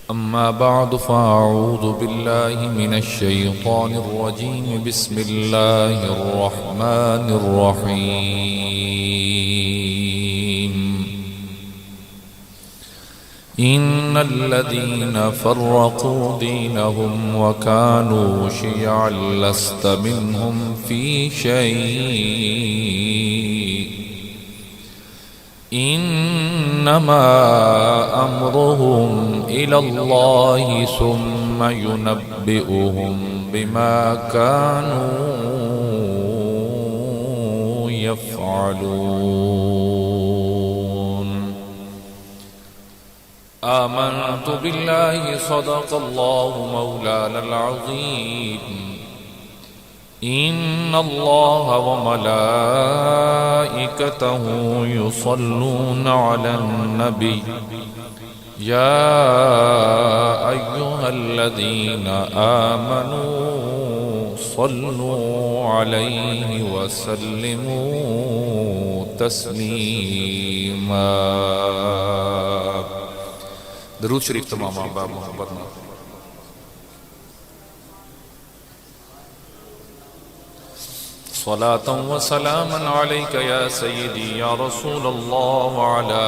أما بعد فأعوذ بالله من الشيطان الرجيم بسم الله الرحمن الرحيم إن الذين فرقوا دينهم وكانوا شيعا لست منهم في شيء إنما أمرهم إلى الله ثم ينبئهم بما كانوا يفعلون آمنت بالله صدق الله مولانا العظيم إن الله وملائكته يصلون على النبي يا أيها الذين آمنوا صلوا عليه وسلموا تسليما درود شریف تمام آبا محبت نہ صلاة وسلاما عليك يا سيدي يا رسول الله وعلى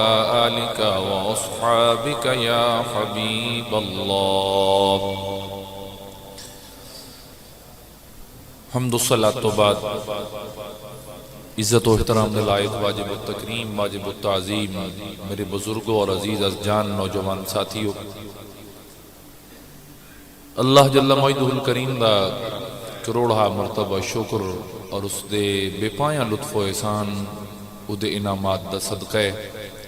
آلك وأصحابك يا حبيب الله حمد الصلاة تو بعد عزت و احترام دے لائق واجب التکریم واجب التعظیم میرے بزرگوں اور عزیز از جان نوجوان ساتھیوں، اللہ جل مجدہ الکریم دا کروڑا مرتبہ شکر اور اس دے بے پایاں لطف و احسان او دے انعامات دا صدقہ ہے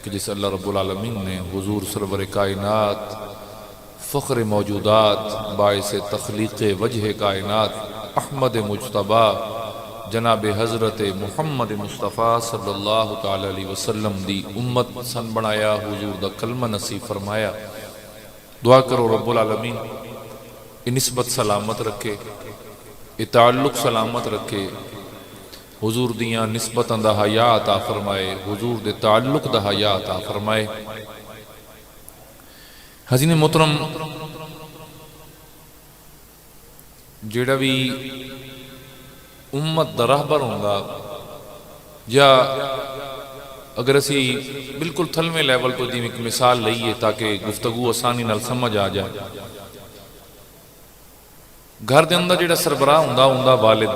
کہ جس اللہ رب العالمین نے حضور سرور کائنات فخر موجودات باعث تخلیق وجہ کائنات احمد مجتبی جناب حضرت محمد مصطفیٰ صلی اللہ تعالی علیہ وسلم دی امت سن بنایا، حضور دا کلمہ نصیب فرمایا۔ دعا کرو رب العالمین یہ نسبت سلامت رکھے، یہ تعلق سلامت رکھے، حضور دیاں نسبتاں دا حیا عطا فرمائے، حضور دے تعلق دا حیا عطا فرمائے۔ حضرت محترم، جیڑا بھی امت دا راہبر ہوندا یا اگر اسی بالکل تھلویں لیول تو دی ایک مثال لئیے تاکہ گفتگو آسانی نال سمجھ آ جائے، گھر دے اندر جڑا سربراہ ہوندا والد،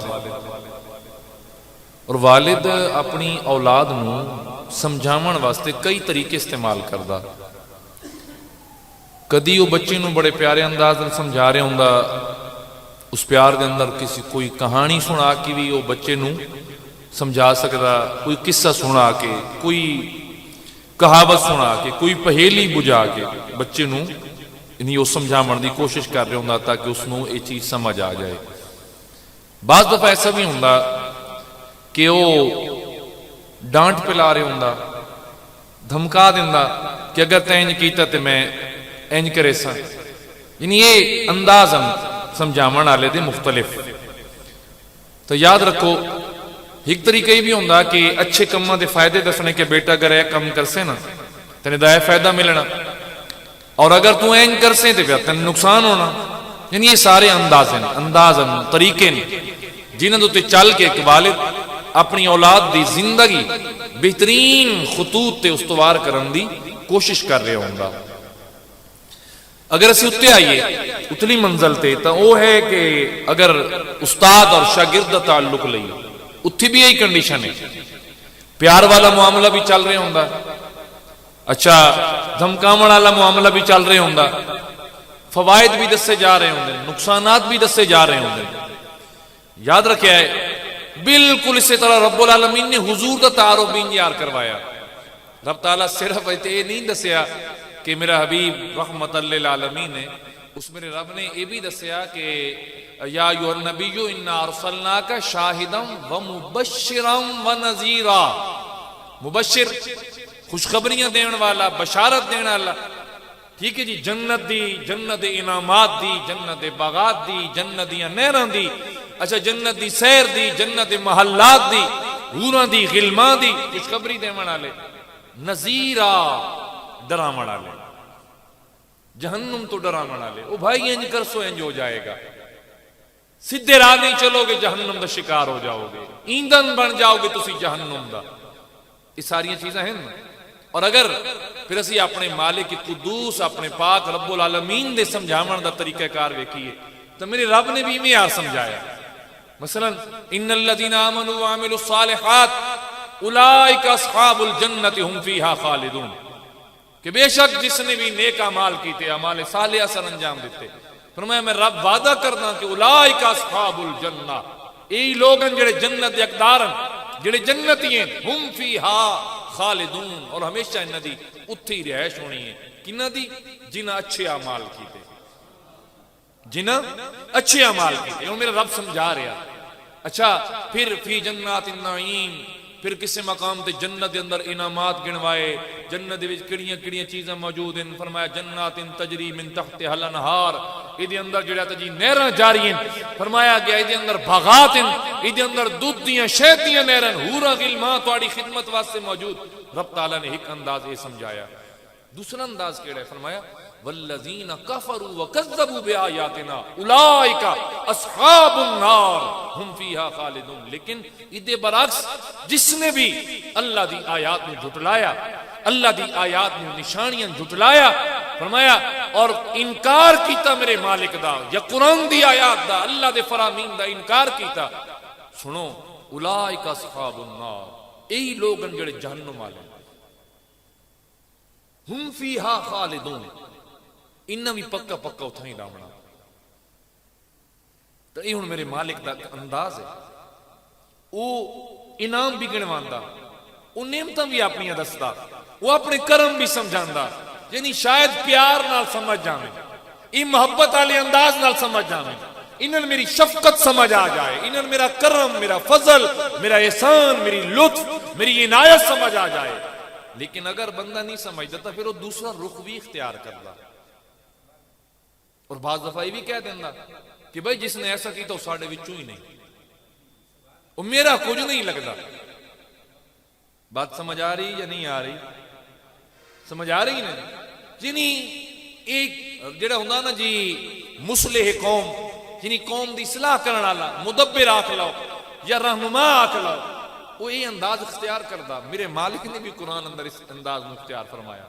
اور والد اپنی اولاد نو سمجھاون واسطے کئی طریقے استعمال کردا۔ کدی وہ بچے نو بڑے پیارے انداز نال سمجھا رہے ہوندا، اس پیار دے اندر کسی کوئی کہانی سنا کے بھی وہ بچے نو سمجھا سکدا، کوئی قصہ سنا کے، کوئی کہاوت سنا کے، کوئی پہیلی بجھا کے بچے نو انہیں وہ سمجھاون دی کوشش کر رہے ہوندا تاکہ اس نو یہ چیز سمجھ آ جائے۔ بعض دفعہ ایسا بھی ہوندا کہ وہ ڈانٹ پلا رہے ہوندا، دھمکا دیندا کہ اگر تے انج کیتا تے میں انج کرے سا، یعنی یہ انداز سمجھاون والے دے مختلف۔ تو یاد رکھو ایک طریقہ یہ بھی ہوندا کہ اچھے کماں دے فائدے دسنے کہ بیٹا اگر یہ کم کرسے نا تینے دا فائدہ ملنا، اور اگر تو این کرسے تے پھر تینے نقصان ہونا۔ یعنی یہ سارے انداز طریقے ہیں جنہاں دے چل کے ایک والد اپنی اولاد دی زندگی بہترین خطوط تے استوار کرن دی کوشش کر رہے ہوندا۔ اگر اسی اتے آئیے اتلی منزل تے تو وہ ہے کہ اگر استاد اور شاگرد دا تعلق لئی اتھی بھی یہی کنڈیشن ہے، پیار والا معاملہ بھی چل رہے ہوندا، اچھا دھمکاون والا معاملہ بھی چل رہے ہوندا، فوائد بھی دسے جا رہے ہوندے، نقصانات بھی دسے جا رہے ہوندے۔ یاد رکھیا ہے بالکل اسی طرح رب العالمین نے حضور دا تعارف بھی یار کروایا۔ رب تعالیٰ صرف یہ نہیں دسیا کہ میرا حبیب رحمت للعالمین ہے، اس میرے رب نے یہ بھی دسیا کہ یا ایھا النبی انا ارسلناک شاہدا ومبشرا ونذیرا، مبشر خوشخبریاں دین والا، بشارت دین والا، ٹھیک ہے جی، جنت دی، جنت دے انعامات دی، جنت دے باغات دی، جنت دیاں نہراں دی، اچھا جنت دی سیر دی، جنت دے محلات دی، حوراں دی، غلماں دی خوشخبری دین والے، نذیرا ڈراون والے۔ جہنم تو ڈراون والے او بھائی انج کرسو انج ہو جائے گا، سیدھے راہ نہیں چلو گے جہنم دا شکار ہو جاؤ گے، ایندھن بن جاؤ گے تسی جہنم دا۔ یہ ساری چیزیں ہیں نا۔ اور اگر پھر اسی اپنے مالک قدوس اپنے پاک رب العالمین دے سمجھاون دا طریقہ کار ویکھیے تو میرے رب نے بھی معیار سمجھایا۔ مثلا ان الذين امنوا وعملوا الصالحات اولئک اصحاب الجنۃ هم فیہا خالدون، کہ بے شک جس نے بھی نیک اعمال کیتے، اعمال صالحہ سر انجام دیتے، فرمایا میں رب وعدہ کرنا کہ اولئک اصحاب الجنہ، ای لوگ جڑے جنت دے حقدار ہیں، جڑے جنتی ہیں، ہم فیہا خالدون، اور ہمیشہ انہاں دی اتھی رہائش ہونی ہے۔ کنہاں دی؟ جنہاں اچھے اعمال کیتے، جنہاں اچھے اعمال کیتے۔ اور میرا رب سمجھا رہا۔ اچھا پھر فی جنات النعیم، پھر کسے مقام تے جنت دے اندر انعامات گنوائے، جنت دے وچ کڑیاں کڑیاں چیزاں موجود ہیں۔ فرمایا جنات تجری من تحتها الانہار، ایدے اندر جڑا تے جی نہراں جاری ہیں۔ فرمایا گیا ایدے اندر باغات ہیں، ایدے اندر دودھ دیاں شہد دیاں نہراں، حوراں غلمان تہاڈی خدمت واسطے موجود۔ رب تعالیٰ نے ایک انداز یہ سمجھایا۔ دوسرا انداز کیڑا ہے؟ فرمایا والذین کفروا وکذبوا بآیاتنا اولئک اصحاب النار ہم فیہا خالدون۔ لیکن ادھے برعکس جس نے بھی اللہ دی آیات میں جھٹلایا، اللہ دی آیات میں نشانیاں جھٹلایا، فرمایا اور انکار کیتا میرے مالک دا یا قرآن دی آیات دا، اللہ دے فرامین دا انکار کیتا، سنو اولئک اصحاب النار، یہی لوگ جڑے جہنم والے، ہم فیہا خالدون، انہاں بھی پکا پکا اتھاں ہی ڈاونا۔ تو یہ ہن میرے مالک دا انداز ہے، وہ انعام بھی گنواندا، وہ نعمتاں بھی اپنیاں دسدا، وہ اپنے کرم بھی سمجھاندا، یعنی شاید پیار نال سمجھ جاویں، یہ محبت والے انداز نال سمجھ جاویں، انہاں میری شفقت سمجھ آ جائے، انہاں میرا کرم، میرا فضل، میرا احسان، میری لطف، میری عنایت سمجھ آ جائے۔ لیکن اگر بندہ نہیں سمجھتا تو پھر وہ دوسرا رخ بھی اختیار کرتا، اور بعض دفعہ یہ بھی کہہ دینا کہ بھائی جس نے ایسا کیا تو ساڑھے وچوں ہی نہیں، وہ میرا کچھ نہیں لگتا۔ بات سمجھ آ رہی یا نہیں آ رہی؟ سمجھ آ رہی نا؟ جنہی ایک جڑا ہوندا نا جی مصلح قوم، جنہی قوم دی اصلاح کرن والا مدبر آکھ لو یا رہنما آکھ لو، وہ یہ انداز اختیار کردا۔ میرے مالک نے بھی قرآن اندر اس انداز میں اختیار فرمایا۔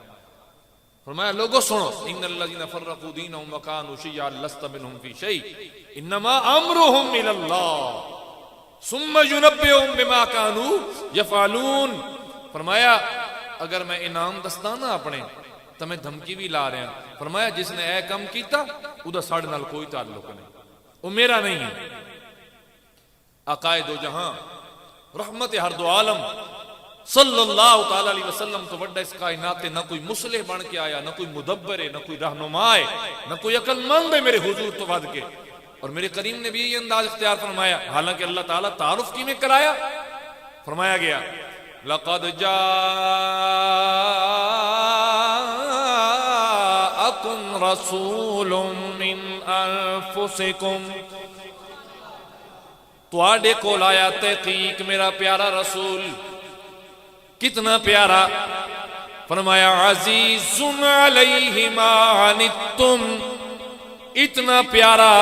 فرمایا لوگوں سنو ان الذین فرقوا دینہم وکانوا شیعا لست منہم فی شیء انما امرہم الی اللہ ثم ینبئہم بما کانوا یفعلون۔ فرمایا اگر میں انعام دستانا اپنے تو میں دھمکی بھی لا رہا ہوں۔ فرمایا جس نے اے کم کیتا ادا ساڑھے نال کوئی تعلق نہیں، وہ میرا نہیں ہے۔ آقائے دو جہاں رحمت ہر دو عالم صلی اللہ تعالی علیہ وسلم تو وڈا اس کائنات نہ کوئی مصلح بن کے آیا، نہ کوئی مدبر ہے، نہ کوئی رہنما ہے، نہ کوئی عقل مند ہے میرے حضور تو ود کے۔ اور میرے کریم نے بھی یہ انداز اختیار فرمایا، حالانکہ اللہ تعالیٰ تعارف کی میں کرایا۔ فرمایا گیا لقد جاءکم رسول من انفسکم، تواڈے کول آیا تحقیق میرا پیارا رسول، کتنا پیارا؟ فرمایا عزیز علیہ ما عنتم، اتنا پیارا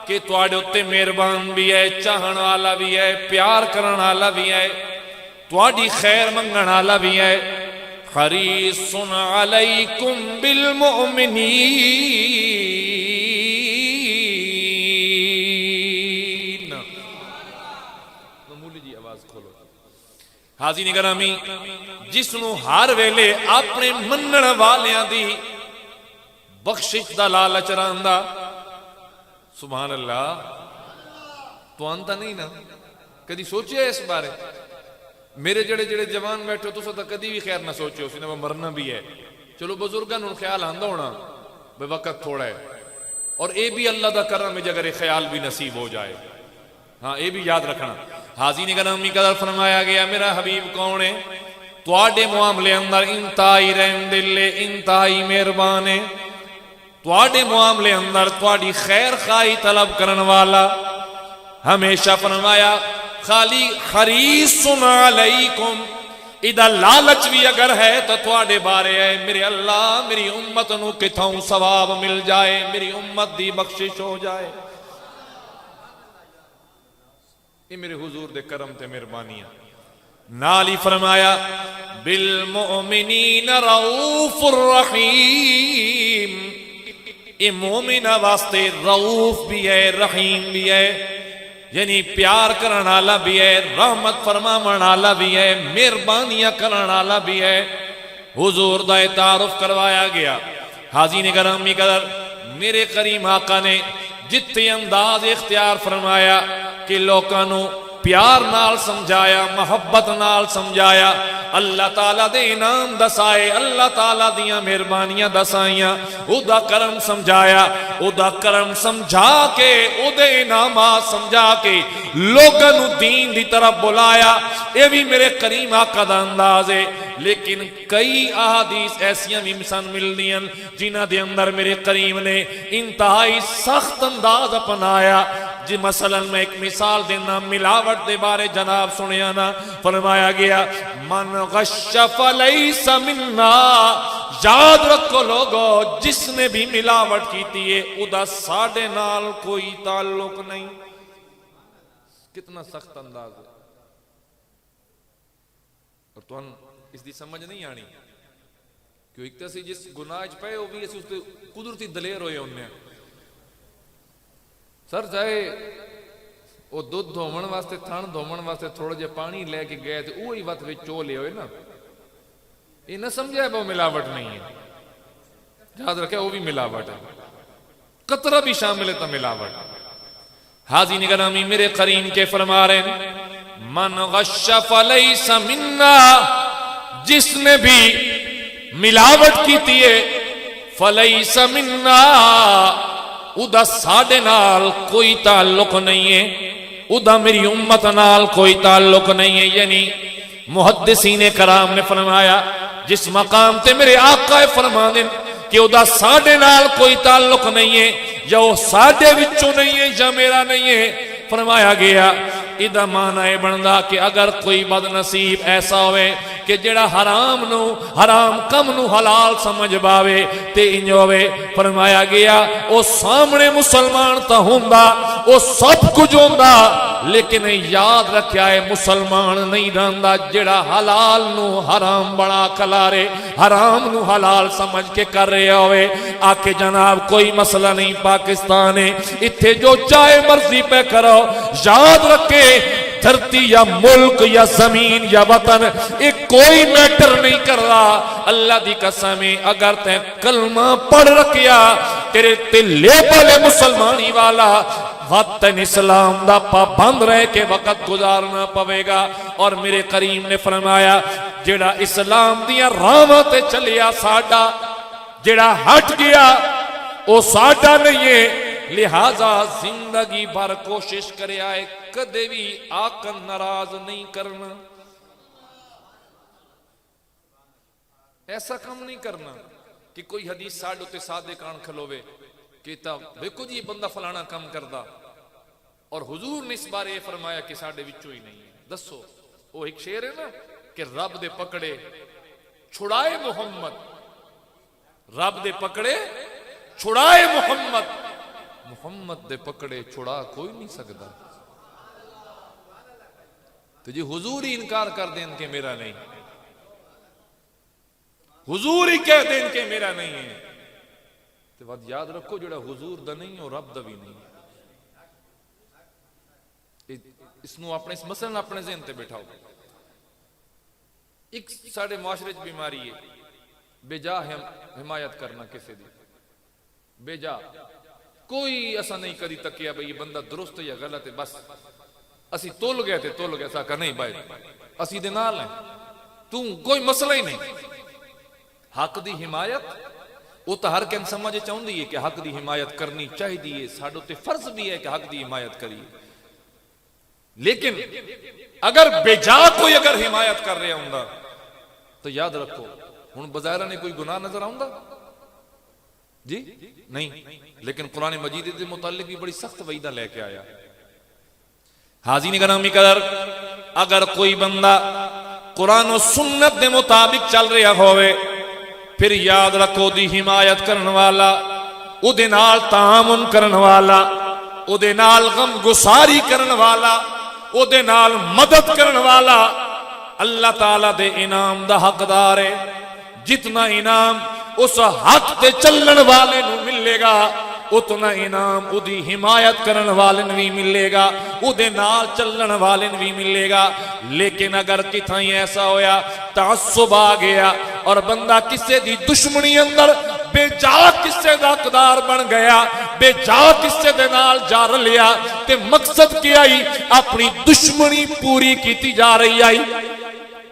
کہ تواڈے اتے مہربان بھی ہے، چاہن والا بھی ہے، پیار کرن والا بھی ہے، تواڈی خیر منگن والا بھی ہے۔ حریص علیکم بالمؤمنین، حاضرین گرامی، جس نو ہر ویلے اپنے منن والیاں دی بخشش دا لالچ رہندا، سبحان اللہ، تو آنتا نہیں نا؟ کدی سوچے اس بارے؟ میرے جڑے جڑے جوان بیٹھے تو ستا کدی بھی خیر نہ سوچے اس نے مرنا بھی ہے۔ چلو بزرگاں نو خیال آندا ہونا بے وقت تھوڑا ہے، اور اے بھی اللہ دا کرم ہے اگر خیال بھی نصیب ہو جائے، ہاں اے بھی یاد رکھنا۔ حاضرین گرامی قدر فرمایا گیا میرا حبیب کون ہے؟ تواڈے معاملے اندر انتہائی رحم دل ہے، انتہائی مہربان ہے، تواڈے معاملے اندر تواڈی خیر خواہی طلب کرن والا، ہمیشہ فرمایا خالی حریص علیکم، ادھا لالچ بھی اگر ہے تو تواڈے بارے ہے میرے اللہ میری امت نو کتھوں ثواب مل جائے، میری امت دی بخشش ہو جائے۔ یہ میرے حضور دے کرم تے مہربانیاں نال ہی فرمایا بالمؤمنین رؤوف الرحیم، یہ مومنہ واسطے رؤوف بھی ہے رحیم بھی ہے، یعنی پیار کرن والا بھی ہے، رحمت فرماون والا بھی ہے، مہربانیاں کرن والا بھی ہے۔ حضور دا تعارف کروایا گیا۔ حاضرین گرامی قدر میرے کریم آقا نے جتنے انداز اختیار فرمایا کہ لوکاں نو پیار نال سمجھایا، محبت نال سمجھایا، اللہ تعالیٰ دے انعام دسائے، اللہ تعالیٰ دیاں مہربانیاں دسائیاں، او دا کرم سمجھایا، او دا کرم سمجھا کے، او دے انعامات سمجھا کے لوگاں نو دین دی طرف بلایا۔ اے بھی میرے کریم آقا دا انداز ہے۔ لیکن کئی احادیث ایسیاں بھی مثال مل دیاں جنہ دے اندر میرے کریم نے انتہائی سخت انداز اپنایا۔ جی مثلا میں ایک مثال دینا، ملاوٹ دے بارے جناب سنیا نا، فرمایا گیا من غش فلیس منا، یاد رکھو لوگو جس نے بھی ملاوٹ کیتی ہے ادا ساڑے نال کوئی تعلق نہیں۔ کتنا سخت انداز ہے، اور تو اس دی سمجھ نہیں آنی کہ ایک تسی جس گناہ پہ ہو بھی اس قدرتی دلیر ہوئے انہیں سر چاہے وہ دودھ دھومن واسطے تھان دھومن واسطے تھوڑا جے پانی لے کے گئے تھے وہی وقت وچ چو لے ہوئے نا، یہ نہ سمجھا ہے وہ ملاوٹ نہیں ہے، یاد رکھے وہ بھی ملاوٹ ہے، قطرہ بھی شامل ہے تو ملاوٹ۔ حاضرین گرامی میرے قرین کے فرما رہے ہیں من غش فلیس منا، جس نے بھی ملاوٹ کی تیئے فلیس منا، ادا ساڑے نال کوئی تعلق نہیں ہے، ادا میری امت نال کوئی تعلق نہیں ہے۔ یعنی محدثین کرام نے فرمایا جس مقام تے میرے آقا فرمانے کہ ادا ساڑے نال کوئی تعلق نہیں ہے، یا وہ ساڑے وچوں نہیں ہے یا میرا نہیں ہے، فرمایا گیا ادا معنی بندا کہ اگر کوئی بد نصیب ایسا ہوئے کہ جڑا حرام نو حرام کم نو حلال سمجھ باوے تے انج ہوئے، فرمایا گیا او سامنے مسلمان تا ہوندا او سب کچھ ہوندا، لیکن یاد رکھیا ہے مسلمان نہیں رہندا جڑا حلال نو حرام بنا کھلارے، حرام نو حلال سمجھ کے کر رہے ہوئے۔ آکے جناب کوئی مسئلہ نہیں، پاکستان ہے اتھے جو چاہے مرضی پہ کرو، یاد رکھے دھرتی یا ملک یا زمین یا وطن ایک کوئی میٹر نہیں کر رہا۔ اللہ دی قسم اگر تے کلمہ پڑھ رکھیا تیرے تلے پلے مسلمانی والا وطن اسلام دا پابند رہ کے وقت گزارنا پوے گا۔ اور میرے کریم نے فرمایا جڑا اسلام دیا راہاں تے چلیا ساڈا، جڑا ہٹ گیا او ساڈا نہیں ہے، لہذا زندگی بھر کوشش کرے آئے کدے بھی آقا ناراض نہیں کرنا، ایسا کام نہیں کرنا کہ کوئی حدیث ساڑھو تے سادے کان کھلوے کہ دیکھو جی بندہ فلانا کام کردہ، اور حضور نے اس بارے یہ فرمایا کہ ساڑھے وچوں ہی نہیں ہے۔ دسو وہ ایک شعر ہے نا کہ رب دے پکڑے چھڑائے محمد، رب دے پکڑے چھڑائے محمد، محمد دے پکڑے چھڑا کوئی نہیں سکتا۔ تو جی حضور ہی انکار کر دیں کہ میرا نہیں، حضور ہی کہہ دیں کہ میرا نہیں ہے، تو بات یاد رکھو جڑا حضور دا نہیں اور رب دا بھی نہیں۔ اس نو اپنے اس مسئلہ اپنے ذہن تے بیٹھاؤ۔ ایک ساڑھے معاشرے چ بیماری ہے بے جا حمایت کرنا کسی دی، بے جا کوئی ایسا نہیں کری تکیا بھئی یہ بندہ درست ہے یا غلط ہے، بس اسی تول گئے تھے تول گئے، ایسا کہا نہیں بھائی اسی دے نال ہیں، تو کوئی مسئلہ ہی نہیں۔ حق دی حمایت وہ تو ہر کن سمجھے چاہوں دی ہے کہ حق دی حمایت کرنی چاہی دیئے، ساڑھو تے فرض بھی ہے کہ حق دی حمایت کریے، لیکن اگر بے جا کوئی اگر حمایت کر رہے ہوں گا تو یاد رکھو ہن بظاہرہ نے کوئی گناہ نظر آؤں گا جی نہیں، لیکن قرآن مجید کے متعلق بھی بڑی سخت وعیدہ لے کے آیا۔ حاضرین گرامی قدر اگر کوئی بندہ قرآن و سنت دے مطابق چل رہا ہوئے، پھر یاد رکھو دی حمایت کرن والا، او دے نال تعاون کرن والا، او دے نال غم گساری کرن والا، او دے نال مدد کرن والا اللہ تعالیٰ دے انعام دا حقدار ہے۔ جتنا انعام اس حق تے چلن والے نو ملے گا، اتنا انعام او دی حمایت کرن والے نو بھی ملے گا، او دے نال چلن والے نو بھی ملے گا۔ لیکن اگر کتھائیں ایسا ہویا تعصب آ گیا اور بندہ کسے دی دشمنی اندر بے جا کسے دا حقدار بن گیا، بے جا کسے دے نال جا رلیا، تے مقصد کیا ہی اپنی دشمنی پوری کیتی جا رہی آئی۔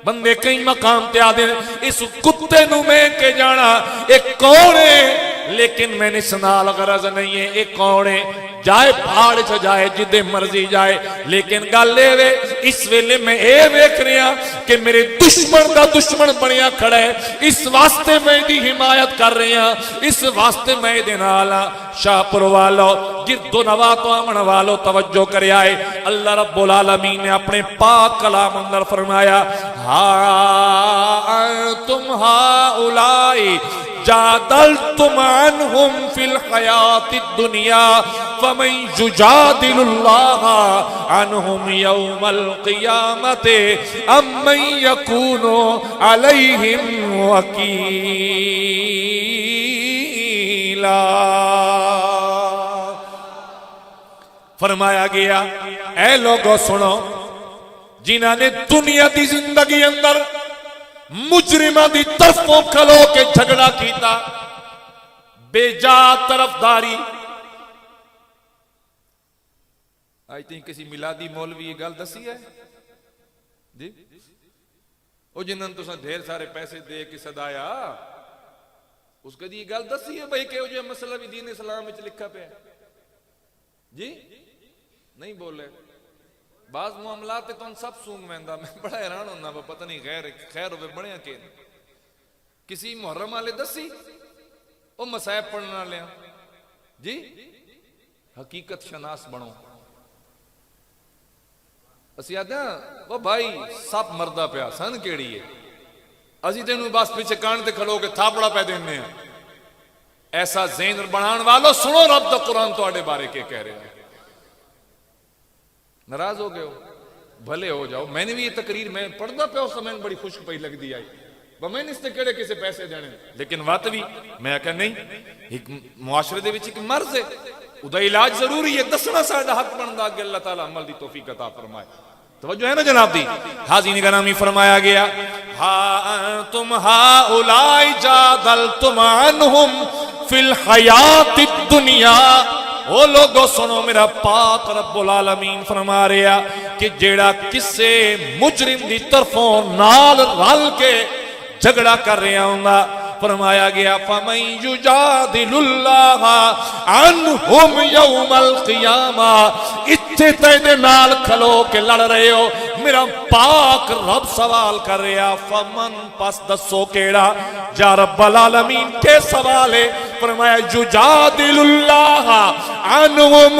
بندے کئی مقام تے آدھے اس کتے نو میں کے جانا ایک کون ہے، لیکن میں نے سنال غرض نہیں ہے ایک کون ہے، جائے پہاڑ چ جائے جدے مرضی جائے، لیکن گل لے وے اس ویلے میں اے ویکھ رہا کہ میرے دشمن دا دشمن بنیا کھڑا ہے، اس واسطے میں دی حمایت کر رہا، اس واسطے میں دے نالا۔ شاہپور والو، گرد و نواح تو امن والو توجہ کرے آئے، اللہ رب العالمین نے اپنے پاک کلام اندر فرمایا ہا انتم ہاؤلائی جادلتم عنہم فی الحیات الدنیا فمن یجادل اللہ عنہم یوم القیامت ام من یکون علیہم وکیلا۔ فرمایا گیا اے لوگو سنو، جنہاں نے دنیا دی زندگی اندر مجرمہ دی طرفوں کھلو کے جھگڑا کیتا، بے جا طرفداری۔ آئی تھی کسی میلادی مولوی یہ گل دسی ہے جی، او جنہاں تو ڈھیر سارے پیسے دے کے صدایا، اس کا دی یہ گل دسی ہے بھئی کہ وہ جو مسئلہ بھی دین اسلام میں لکھا پہ ہے جی، نہیں بولے۔ بعض معاملات تو سب سونگ ویندا، میں بڑا حیران ہونا با پتہ نہیں خیر ہوئے بڑے کہ کسی محرم والے دسی او مصائب پڑھنا لیا جی، حقیقت شناس بنو۔ اسی آدھے وہ بھائی سب مردہ پیا سن کیڑی ہے، اسی تینوں بس پیچھے کان تے کھلو کے تھاپڑا پہ دینے ہیں۔ ایسا ذہن بنان والو سنو رب دا قرآن تو آڑے بارے کے کہہ رہے ہیں۔ ناراض ہو گئے ہو بھلے ہو جاؤ، میں نے بھی یہ تقریر میں پڑھدا پیا اس میں بڑی خوشک پئی لگ دی آئی، میں نے اس تے کیڑے کسے پیسے دینے، لیکن وات بھی میں کہا نہیں، ایک معاشرے دے وچ ایک مرض ہے، ادا علاج ضروری ہے، دسنا ساڈا حق بندا کہ اللہ تعالی عمل دی توفیق عطا فرمائے۔ توجہ ہے نا جناب دی؟ حاضرین گرامی فرمایا گیا ہا انتم ہاؤلائی جادلتم عنہم فی الحیات الدنیا، او لوگو سنو میرا پاک رب العالمین فرما رہا کہ جیڑا کسے مجرم دی طرفوں نال رل کے جھگڑا کر رہا ہوں گا، فرمایا گیا فَمَن يُجَادِلُ اللَّهَ عَنْهُمْ يَوْمَ الْقِيَامَةِ، اتھے تیدے نال کھلو کے لڑ رہے ہو، میرا پاک رب سوال کر رہا فمن پس دسو کیڑا، جا رب العالمین کے سوال ہے، فرمایا یجادل اللہ عنہم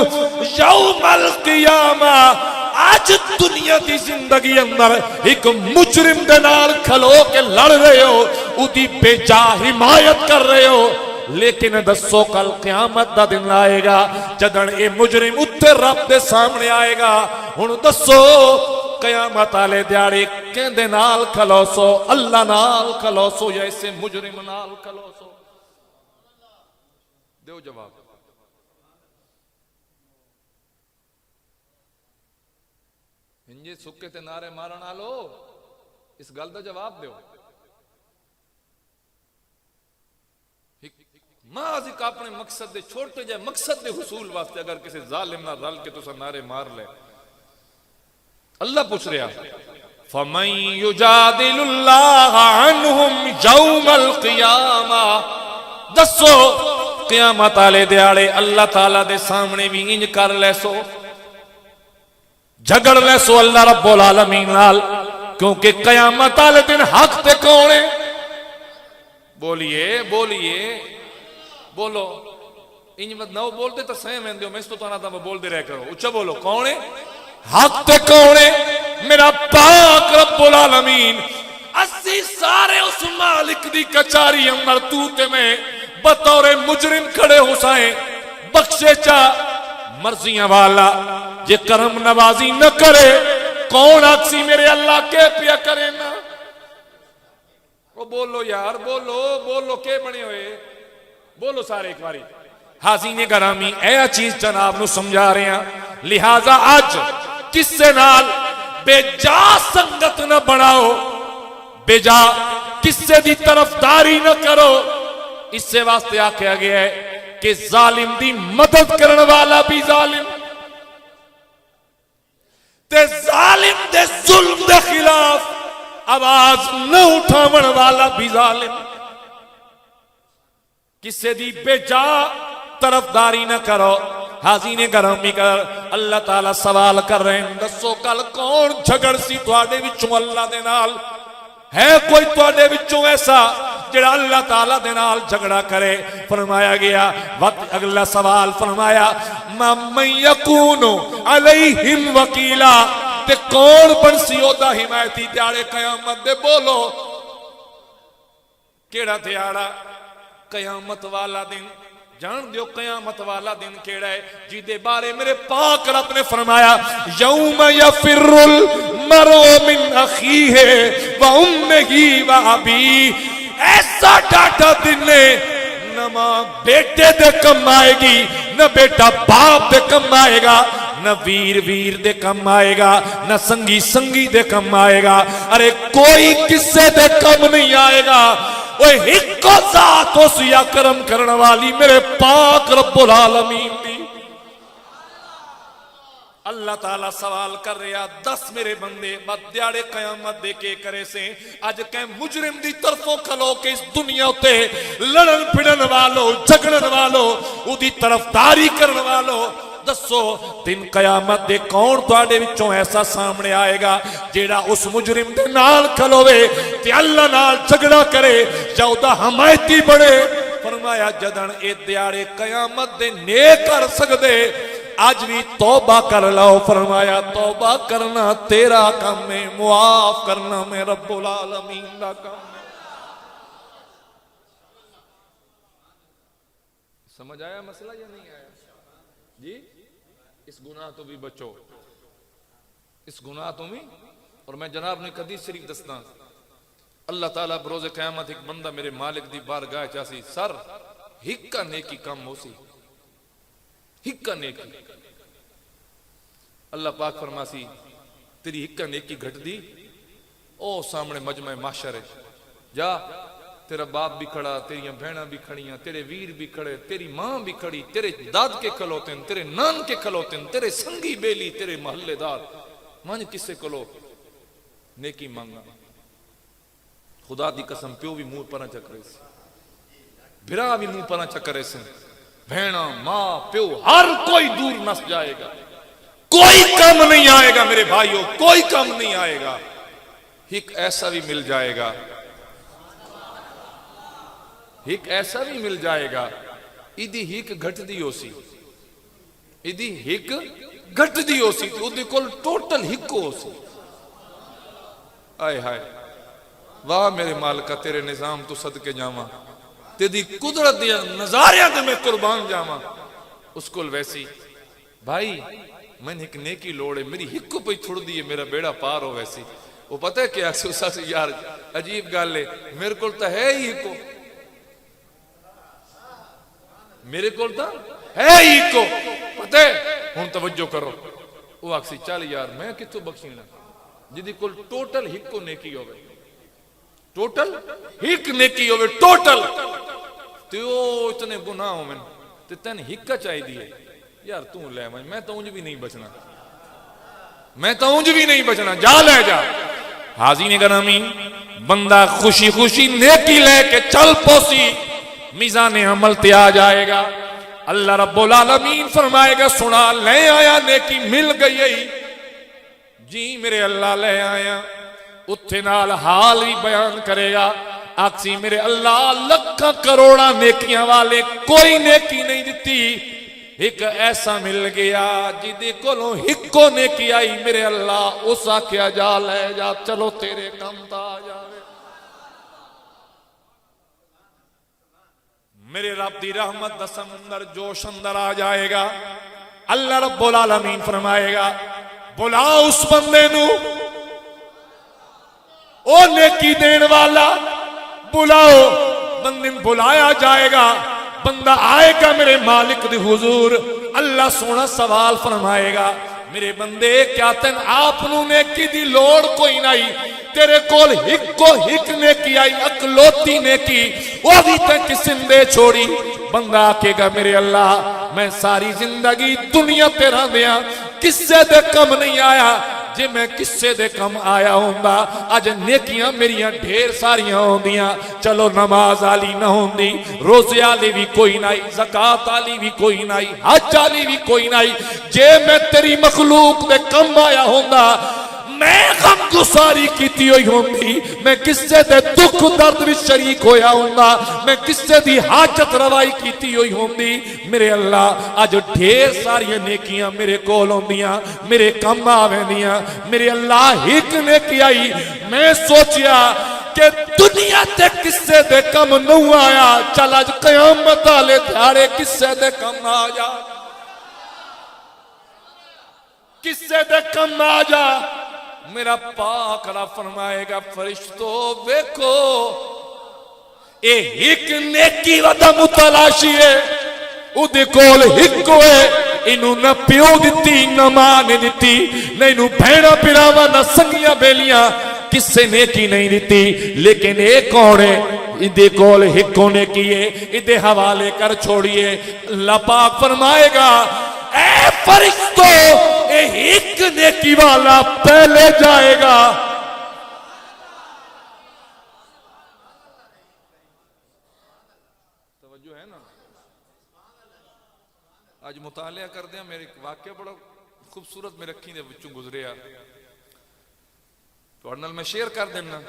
یوم القیامہ۔ آج دنیا دی زندگی اندر ایک مجرم دے نال کھلو کے لڑ رہے ہو، اُدی بے جا حمایت کر رہے ہو، لیکن دسو کل قیامت دا دن آئے گا جدن اے مجرم اتھے رب دے سامنے آئے گا، ہن دسو قیامت آلے دیاڑے کہندے نال کھلوسو، اللہ نال کھلوسو یا اسے مجرم نال کھلوسو؟ دیو جواب۔ ہنجے سکے تے نعرے مارن آلو اس گل دا جواب دیو۔ ماضی کا اپنے مقصد دے چھوٹے جائے مقصد دے حصول واسطے اگر کسی ظالم نہ رل کے تو سا نعرے مار لے، اللہ پوچھ رہا فَمَن يُجَادِلُ اللَّهَ عَنْهُمْ يَوْمَ الْقِيَامَةِ، دسو قیامت آلے دیاڑے اللہ تعالیٰ دے سامنے بھی انج کر لے سو، جھگڑ لے سو اللہ رب العالمین نال، کیونکہ قیامت آلے دن حق تے کونے؟ بولیے بولیے بولو، انج مت نو بولتے تو سہیں میں دیو، میں اس تو تانا تھا بول دے رہے کرو، اچھا بولو کون ہے؟ حق تے کون ہے؟ میرا پاک رب العالمین اسی سارے اس مالک دی کچاری اندر تو تے میں بطور مجرم کھڑے ہو سائیں بخشے چا مرضیاں والا یہ کرم نوازی نہ کرے کون آکسی میرے اللہ کے پیا کرے نا. وہ بولو یار بولو بولو کے بنے ہوئے بولو سارے ایک باری. حاضرین گرامی اے چیز جناب نو سمجھا رہے ہیں لہذا آج کس سے نال بے جا سنگت نہ بناؤ بے جا کس سے دی طرفداری نہ کرو. اس سے واسطے آکھیا گیا ہے کہ ظالم دی مدد کرنے والا بھی ظالم تے ظالم دے ظلم دے خلاف آواز نہ اٹھاون والا بھی ظالم. کسے دی بے جا طرفداری نہ کرو. حاضرین گرامی کر اللہ تعالیٰ سوال کر رہے ہیں دسو کل کون جھگڑ سی تواڈے وچوں اللہ دے نال ہے کوئی تواڈے وچوں ایسا جڑا اللہ تعالیٰ دے نال جھگڑا کرے. فرمایا گیا وقت اگلا سوال فرمایا من یکون علیہم وکیلا تے کون بنسی او دا حمایتی دیاڑے قیامت دے. بولو کیڑا دیاڑا قیامت والا دن. جان دیو قیامت والا دن کیڑا ہے جی دے بارے میرے پاک رب نے فرمایا یوم یفر المرء من اخیہ و امہ و ابی. ایسا ڈاٹا دن نے نہ ماں بیٹے دے کم آئے گی نہ بیٹا باپ دے کم آئے گا نہ ویر ویر دے کم آئے گا نہ سنگی سنگی دے کم آئے گا. ارے کوئی کسے دے کم نہیں آئے گا. وہ ایک ذات اس یا کرم کرنے والی میرے پاک رب العالمین دی. اللہ تعالیٰ سوال کر رہا دس میرے بندے بدیاڑے قیامت دے کے کرے سے آج کہیں مجرم دی طرفوں کھلو کہ اس دنیا تے لڑن پھڑن والو جھگڑن والو او دی طرفداری کرن والو دسو دن قیامت دے کون تواڈے وچوں ایسا سامنے آئے گا جیڑا اس مجرم دے نال کھلوے تے اللہ نال جھگڑا کرے یا او دا حمایتی بڑے. فرمایا جدن اے دیاڑے قیامت دے نیک کر سکدے آج بھی توبہ کر لو. فرمایا توبہ کرنا تیرا کام ہے معاف کرنا میں رب العالمین دا کام ہے. سمجھ آیا مسئلہ یا نہیں آیا جی؟ اس گناہ تو بھی بچو اس گناہ تو بھی. اور میں جناب نے حدیث شریف دسنا اللہ تعالیٰ بروز قیامت ایک بندہ میرے مالک دی بارگاہ چاسی سر ہکا نیکی کم ہو سی ہکا نیکی. اللہ پاک فرماسی تیری ہکا نیکی گھٹ دی او سامنے مجمع معاشر ہے جا تیرا باپ بھی کھڑا تیریاں بہناں بھی کھڑیاں تیرے ویر بھی کھڑے تیری ماں بھی کھڑی تیرے داد کے کھلوتے ہیں تیرے نان کے کھلوتے ہیں تیرے سنگی بیلی تیرے محلے دار مانج کسے کھلو نیکی مانگا. خدا دی قسم پیو بھی منہ پرا چکرے سے بھرا بھی منہ پرا چکرے سے بہنا ماں پیو ہر کوئی دور نس جائے گا. کوئی کم نہیں آئے گا میرے بھائیوں کوئی کم نہیں آئے گا. ایک ایسا بھی مل جائے گا ایک ایسا بھی مل جائے گا ایدی ہیک گھٹ دی ہو سی ایدی ہیک گھٹ دی ہو سی او دی کل ٹوٹل ہکو ہو سی. آئے ہائے واہ میرے مالکہ تیرے نظام تو صدقے جاواں تیری قدرت دیا نظاریاں دے میں قربان جاواں. اس کل ویسی بھائی میں نے ایک نیکی لوڑے میری ہکو پہ چھوڑ دیئے میرا بیڑا پار ہو ویسی. وہ پتہ ہے کیا سوسا سے یار عجیب گال لے میرے کول تا ہے ہی ہکو میرے کول تا ہے ہی ہکو پتہ ہے ہون توجہ کرو. وہ آکسی چال یار میں کتو بخشینا جدی کول ٹوٹل ہکو نیکی ہوئے ٹوٹل ہک نیکی ہوئے ٹوٹل تو اتنے گناہ ہو میں تین ہکا چاہی دیئے یار توں لے میں تو انج بھی نہیں بچنا میں تو انج بھی نہیں بچنا جا لے جا. حاضرین گرامی بندہ خوشی خوشی نیکی لے کے چل پوسی میزان عمل تے آ جائے گا. اللہ رب العالمین فرمائے گا سنا لے آیا نیکی مل گئی جی میرے اللہ لے آیا. اتھے نال حال ہی بیان کرے گا آکسی میرے اللہ لکھاں کروڑا نیکیاں والے کوئی نیکی نہیں دیتی ایک ایسا مل گیا جدی کولوں ہکو نیکی آئی میرے اللہ اس آکھیا جا لے جا چلو تیرے کم تا جاوے. میرے رب دی رحمت دا سمندر جوش اندر آ جائے گا. اللہ رب العالمین فرمائے گا بلاؤ اس بندے نو او نیکی دین والا, بلاؤ. بندے بلایا جائے گا, بندہ آئے گا میرے مالک دی حضور. اللہ سونا سوال فرمائے گا میرے بندے کیا تن آپ نو نیکی دی لوڑ کوئی نہیں, تیرے کول ہک کو ہک نیکی آئی, اکلوتی نیکی وہ بھی تے کسن دے چھوڑی. بندہ آکے گا میرے اللہ میں ساری زندگی دنیا تیرا دیا کس سے دے کم نہیں آیا, جے میں کس سے دے کم آیا ہوندہ آج نیکیاں میریاں ڈھیر ساریاں ہوندیاں. چلو نماز آلی نہ ہوندی, روزے آلی بھی کوئی نہیں, زکاة آلی بھی کوئی نہیں, حج آلی بھی کوئی نہیں. جے میں تیری مخلوق دے کم آیا ہوندہ میں غم گساری کیتی ہوئی ہوندی, میں کس سے دے دکھ درد بھی شریک ہویا ہوندہ, میں کس سے دی حاجت روائی کیتی ہوئی ہوندی. میرے اللہ آج ڈھیر ساری نیکیاں میرے کول ہوندیاں, میرے کم آویں دیاں. میرے اللہ ایک نیکی آئی, میں سوچیا کہ دنیا تے کس سے دے کم نہ آیا, چل آج قیامت آلے دھاڑے کس سے دے کم آ جا, کس سے دے کم آ جا. میرا پاک رب فرمائے گا فرشتو ویکھو اے ایک نیکی ودا متلاشی ہے, او دے کول ہک ہوئے, انہوں نہ پیو دیتی نہ ماں نے دیتی, نہ انہوں بھیڑا پیراوا نہ سنگیاں بیلیاں, کس سے نیکی نہیں دیتی. لیکن ایک اور ہے ادھے کول ہک ہونے کیے, ادھے حوالے کر چھوڑیے. اللہ پاک فرمائے گا اے فرشتو اے ایک نیکی والا پہلے جائے گا. توجہ ہے نا, آج مطالعہ کر دیا, میرے واقعہ بڑا خوبصورت میں رکھی دے بچوں گزریا تو ارنل میں شیئر کر دینا.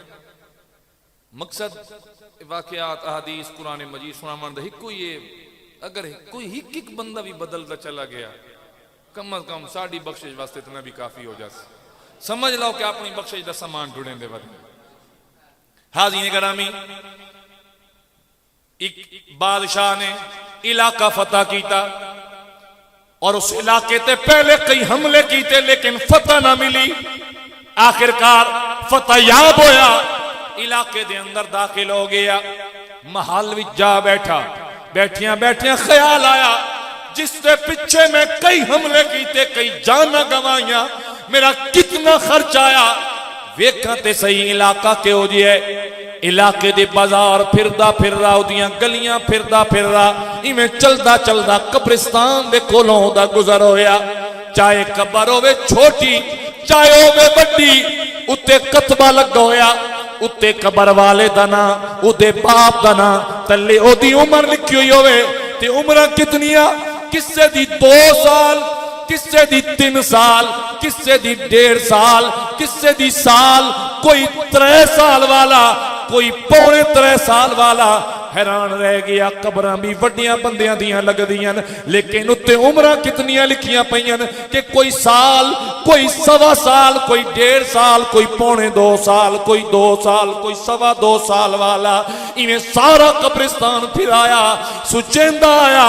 مقصد واقعات احادیث قرآن مجید سنا ماندہ ہکو یہ, اگر کوئی ہک بندہ بھی بدلتا چلا گیا کم از کم ساڑھی بخشش واسطے اتنا بھی کافی ہو جاتا. سمجھ لو کہ اپنی بخشش دا سامان ڈھونڈیں دے ود. حاضرین گرامی, ایک بادشاہ نے علاقہ فتح کیتا اور اس علاقے تے پہلے کئی حملے کیتے لیکن فتح نہ ملی. آخرکار فتح یاب ہویا, علاقے دے اندر داخل ہو گیا, محل وچ جا بیٹھا. بیٹھیاں بیٹھیاں خیال آیا جس سے پچھے میں کئی حملے کیتے کئی جانا گوائیاں, میرا کتنا خرچ آیا. ویکھاں تے صحیح علاقہ کے ہو جی ہے, علاقے دے بازار پھردا پھر رہا, اودیاں گلیاں پھردا پھر رہا, ایویں چلدا چلدا قبرستان دے کولوں دا گزر ہویا. چاہے قبر ہوے چھوٹی چاہے ہوے بڑی, اتے کتبہ لگا ہویا, اتے قبر والے دا نا, اودے باپ دا نا, تلے او دی عمر لکھی ہوئی ہوئے. تے عمرہ کتنیاں, کس سے دی 2 سال, کس سے دی 3 سال, کس سے دی 1.5 سال, کس سے دی سال, کوئی 3 سال والا, کوئی 3.25 سال والا. حیران رہ گیا, قبراں بھی وڈیاں بندیاں دیاں لگ دیاں لیکن اتے عمرہ کتنیاں لکھیاں پئیاں کہ کوئی سال, کوئی 1.25 سال, کوئی 1.5 سال, کوئی 2.25 سال, کوئی 2 سال, کوئی 2.25 سال والا. ایویں سارا قبرستان پھر آیا, سچیندہ آیا,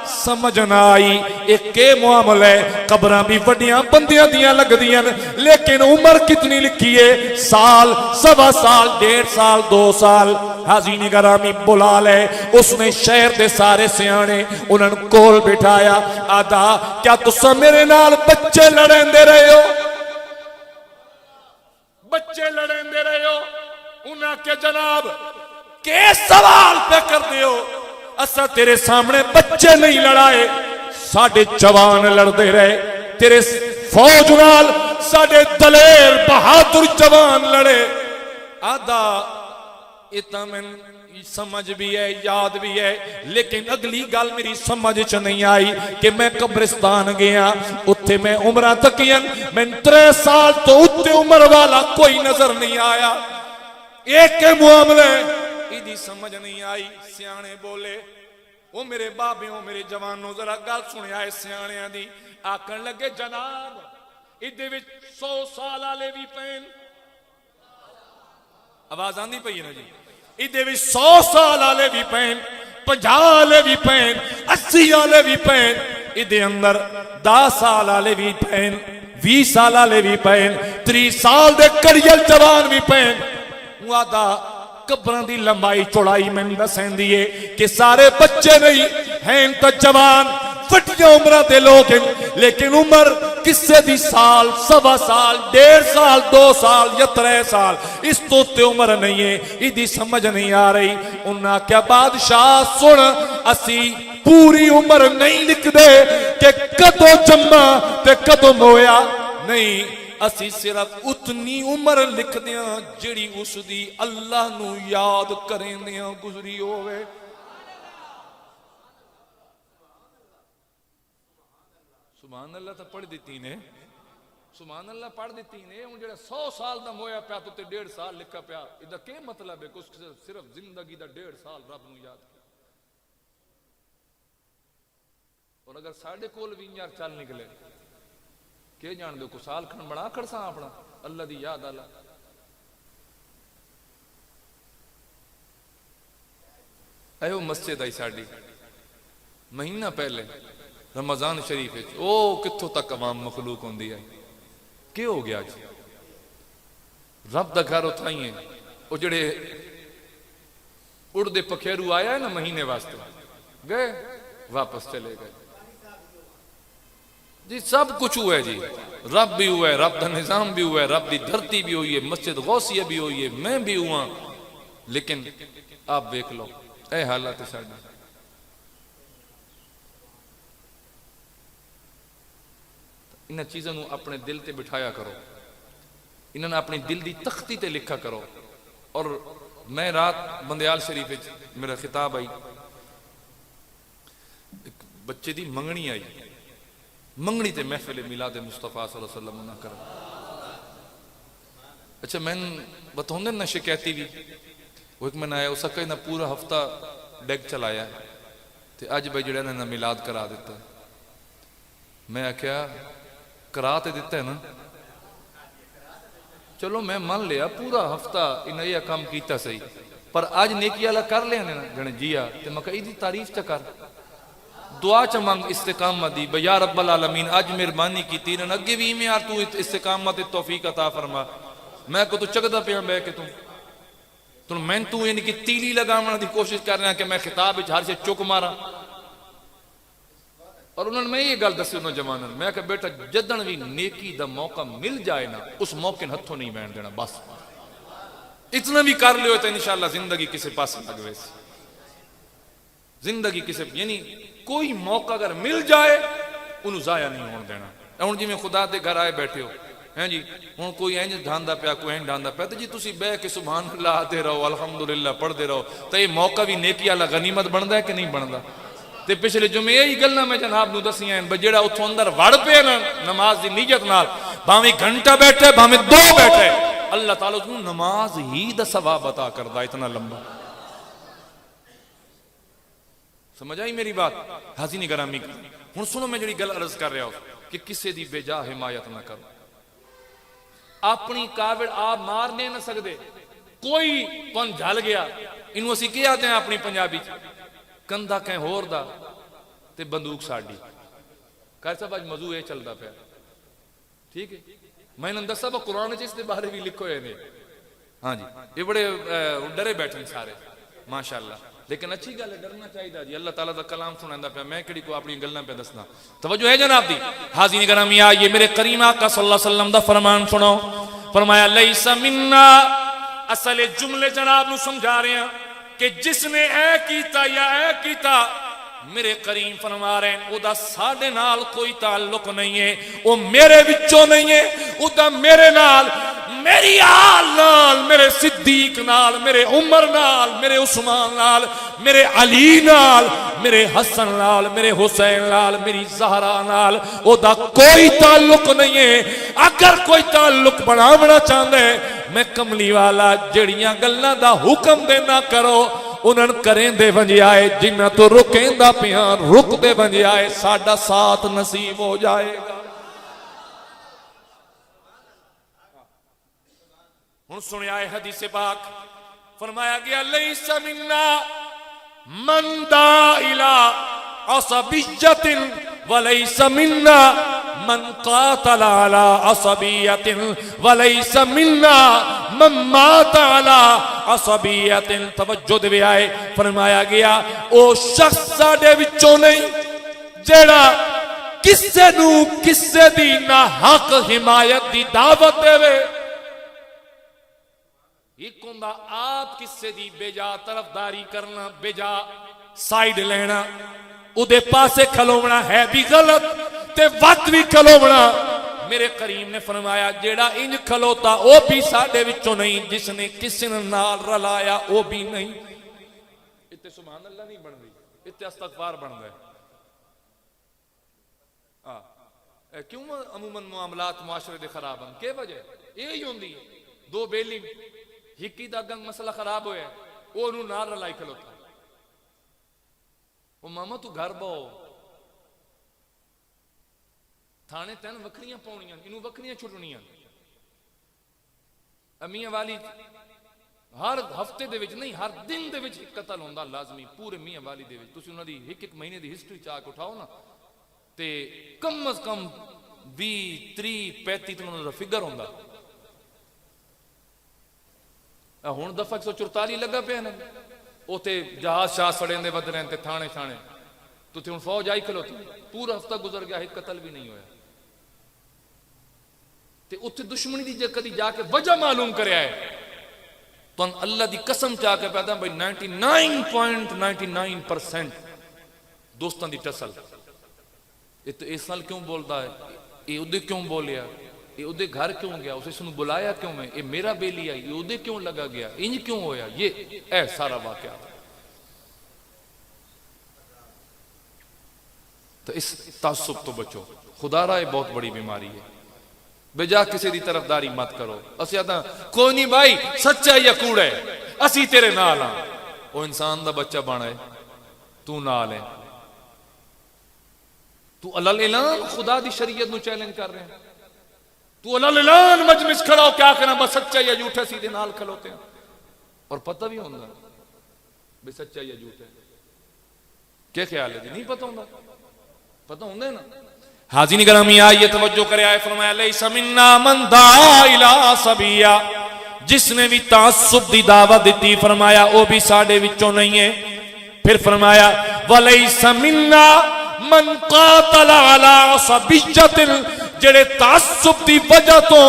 سمجھ نہ آئی ایک کے معاملہ ہے. قبراں بھی وڈیاں بندیاں دیاں لگ دیاں لیکن عمر کتنی لکھی ہے, سال, 1.25 سال, 1.5 سال, 2 سال. حاضرین گرامی بلا لے, اس نے شہر دے سارے سیانے انہوں نے کول بٹھایا. آدھا کیا تسا میرے نال بچے لڑیں دے رہے ہو, بچے لڑیں دے رہے ہو. انہاں کے جناب کے سوال پہ کر دیو, اسا تیرے سامنے بچے نہیں لڑائے, ساڑھے جوان لڑ دے رہے. تیرے فوج نال ساڑھے دلیر بہادر جوان لڑے. آدھا اتنا میں سمجھ بھی ہے, یاد بھی ہے, لیکن اگلی گل میری سمجھ چ نہیں آئی کہ میں قبرستان گیا, اتھے میں عمرہ تکین, میں 3 سال تو اتھے عمر والا کوئی نظر نہیں آیا. ایک کے معاملے ایدھی سمجھ نہیں آئی. سیانے بولے, وہ میرے بابے, وہ میرے جوانوں, ذرا گل سنے آئے سیانے دی. آکن لگے جناب ایدھے وچ 100 سال آلے بھی پین, آواز آندھی پئی ہے نا جی, ایدھے وچ 100 سال آلے بھی پین. 50 والے بھی پین 80 والے بھی پین ادھے اندر 10 سال والے بھی پین 20 سال والے بھی پین 30 سال دے کڑیل جوان بھی پین وعدہ قبران دی لمبائی چوڑائی میں دسیں دیئے کہ سارے بچے نہیں ہیں تو جوان فٹیاں عمرہ دے لوگ ہیں لیکن عمر کسے دی سال 1.25 سال 1.5 سال 2 سال یا 3 سال اس تو تے عمر نہیں ہے ادھی سمجھ نہیں آ رہی انہاں کیا بادشاہ سن اسی پوری عمر نہیں لکھ دے کہ کدو جمع تے کدو مویا نہیں اسی صرف اتنی عمر لکھ دیاں جڑی اس دی اللہ نو یاد کریں دیاں گزری ہوئے سبحان اللہ تا پڑھ دیتی نے سبحان اللہ پڑھ دیتی نے ان جڑا 100 سال دا مویا پیا تو تے 1.5 سال لکھا پیا ادھا کیا مطلب ہے کہ صرف زندگی دا 1.5 سال رب نو یاد کیا اور اگر ساڑھے کول بھی یار چل نکلے کہ جان دو کو سال کھن بڑا کھڑساں اپنا اللہ دی یاد اللہ ایو مسجد آئی ساڑھی مہینہ پہلے رمضان شریف ہے او کتھوں تک عوام مخلوق ہوں دیا کیا ہو گیا جی رب دا گھر اتھائی ہیں او جڑے اڑ دے پکھیرو آیا ہے نا مہینے واسطے گئے واپس چلے گئے جی سب کچھ ہوا ہے جی رب بھی ہوا ہے رب دا نظام بھی ہوا ہے رب دی دھرتی بھی ہوئی ہے مسجد غوثیہ بھی ہوئی ہے میں بھی ہوا لیکن آپ دیکھ لو اے حالات ساڑھی انہاں چیزوں اپنے دل تے بٹھایا کرو انہاں اپنی دل دی تختی تے لکھا کرو اور میں رات بندیال شریف میرا خطاب آئی ایک بچے دی منگنی آئی منگنی تے محفل میلاد مصطفیٰ صلی اللہ علیہ وسلم نہ کرا اچھا میں بتاؤں دے نہ شکایتی بھی وہ ایک میں نہ آیا اسا کہیں نہ پورا ہفتہ ڈیگ چلایا ہے تے آج بھائی جڑے نہ میلاد کرا دیتا ہے میں کیا کرا تے دیتا ہے نا چلو میں مان لیا پورا ہفتہ انہیں یہ کام کیتا صحیح پر آج نیکی اللہ کر لیا نا جنے جیا تے میں کہی دی تعریف چا کر دعا چا مانگ استقامت دی یا رب العالمین آج مہربانی کی تیرن اگے بھی میں یار تو استقامت توفیق عطا فرما میں کو تو چکدا پیا بے کہ تم میں تو یعنی کہ تیلی لگاونا دی کوشش کر رہا کہ میں خطاب ہر سے چک مارا اور انہوں نے میں یہ گل دسی انہوں جوانوں میں کہ بیٹا جدن بھی نیکی دا موقع مل جائے نا اس موقع ہتھوں نہیں بین دینا بس اتنا بھی کر لے تو انشاءاللہ زندگی کسی پاس لگ ویسی زندگی کسی یعنی کوئی موقع اگر مل جائے انہوں ضائع نہیں ہون دینا ہوں جی میں خدا دے گھر آئے بیٹھے ہو ہیں جی ہوں کوئی اینج ڈھاندا پیا کوئی اینج ڈھاندا پیا تو جی تسی بے کے سبحان اللہ آتے رہو الحمدللہ پڑھ دے رہو تو یہ موقع بھی نیکی اللہ غنیمت بندا ہے کہ نہیں بندا تے پچھلے جمعے یہی گلنا میں جناب نو دسیاں ہیں بجیڑا اتھوں اندر وڑ پہ نا نماز دی نیت نال بھاویں گھنٹہ بیٹھے بھاویں 2 بیٹھے اللہ تعالیٰ اس نماز ہی دا ثواب عطا کردا اتنا لمبا سمجھ آئی میری بات حاضرین گرامی ہن سنو میں جڑی گل عرض کر رہا ہوں کہ کسے دی بے جا حمایت نہ کرو اپنی کاوڑ آپ مار نہیں نہ سکدے کوئی پن جھل گیا انہوں اسی کیا آتے ہیں اپنی پنجابی کندھا کہیں ہور دا تے بندوق ساڑی کہا صاحب آج موضوع یہ چل دا پہ ٹھیک ہے میں نے دسا با قرآن چیز دے بارے بھی لکھو ہے ہاں جی یہ بڑے ڈرے بیٹھے سارے ماشاءاللہ لیکن اچھی گل ہے ڈرنا چاہیے جی اللہ تعالیٰ دا کلام سنائندا پہ میں کڑی کو اپنی گلنا پہ دسنا توجہ ہے جناب دی حاضرین گرامی یہ میرے کریم آقا صلی اللہ علیہ وسلم دا فرمان سنو فرمایا لیس منا اصل جملے جناب نو سمجھا رہے ہیں کہ جس نے اے کیتا یا اے کیتا میرے کریم فرما رہے ہیں او دا ساڑے نال کوئی تعلق نہیں ہے او میرے بچوں نہیں ہے او دا میرے نال میری آل نال میرے صدیق نال میرے عمر نال میرے عثمان نال میرے علی نال میرے حسن نال میرے حسین نال میری زہرا نال او دا کوئی تعلق نہیں ہے اگر کوئی تعلق بناونا چاہندے میں کملی والا جڑیاں گلنا دا حکم دینا کرو انہاں کریں دے بنجی آئے جنہ تو رکیں دا پیان رک دے بنجی آئے ساڑھا ساتھ نصیب ہو جائے گا ہن سنے آئے حدیث پاک فرمایا گیا لیس منا من دا الى عصبیت ولیس منا من قاتل على عصبیت ولیس منا من مات على عصبیت. توجہ دے آئے فرمایا گیا او شخص ساڈے وچوں نہیں جیڑا کسے نو کسے دی نہ حق حمایت دی دعوت دے وے. ایک ہوندا آپ کسے دی بے جا طرفداری کرنا، بے جا سائیڈ لینا، او دے پاسے کھلونا ہے بھی غلط تے وقت بھی کھلونا. میرے کریم نے فرمایا جیڑا انج کھلوتا او بھی ساڈے وچوں نہیں، جس نے کسی نال رلایا او بھی نہیں. اتے سبحان اللہ نہیں بن رہی، اتے استغفار بن رہا ہے. کیوں عموماً معاملات معاشرے دے خراب ہیں؟ کی وجہ یہی ہوندی دو بیلی ہکی دا گنگ مسئلہ خراب ہویا او انہوں نال رلائی کھلوتا. او ماما تو گھر باؤ تھانے تین وکریاں پاؤنیاں انہوں وکریاں چھٹنیاں. میاں والی ہر ہفتے دے وچ نہیں ہر دن دے وچ قتل ہوندا لازمی پورے میاں والی دے وچ. تسی انہاں دی ایک مہینے دی ہسٹری چاہ کے اٹھاؤ نا تے کم از کم 20 30 35 تے انہاں دا فگر ہوندا. ہن دفعہ 144 لگا پیا نا اوتے جہاز شاہ سڑے دے ود رہے تے تھانے تھانے تو تے ہن فوج آئی کھلوتی پورا ہفتہ گزر گیا ایک قتل بھی نہیں ہویا. تے اوتھے دشمنی دی جے کدی جا کے وجہ معلوم کریا ہے تو اللہ دی قسم چاہ کے پیدا بھائی 99.99% دوستاں دی ٹسل. اس سال کیوں بولتا ہے یہ ادھے کیوں بولیا یہ ادھے گھر کیوں گیا اسے سنو بلایا کیوں میں یہ میرا بیلی آئی یہ ادھے کیوں لگا گیا انج کیوں ہویا یہ اے سارا واقعہ. تو اس تعصب تو بچو خدا رہا یہ بہت بڑی بیماری ہے. بے جا کسی دی طرفداری مت کرو. اسی آتا کوئی نہیں بھائی سچا یا کوڑا ہے اسی تیرے نال ہاں. وہ انسان دا بچہ بنا ہے تو نال ہے تو اللہ اعلان خدا دی شریعت نو چیلنج کر رہے ہیں. تو اللہ اعلان مجلس کھڑا ہو کیا کرنا بس سچا یا جھوٹا سیدھے نال کھلوتے ہیں اور پتہ بھی ہوندہ بے سچا یا جھوٹا ہے. کیا خیال ہے جی نہیں پتہ ہوندہ پتہ ہوندہ ہے نا. حاضرین گرامی آئیے توجہ کرے آئے فرمایا لیس منا من دعا الى صبیہ جس نے بھی تعصب دی دعوت دیتی فرمایا وہ بھی ساڑھے وچوں نہیں ہے. پھر فرمایا ولیس منا من قاتل علی صبیجت جڑے تعصب دی وجہ تو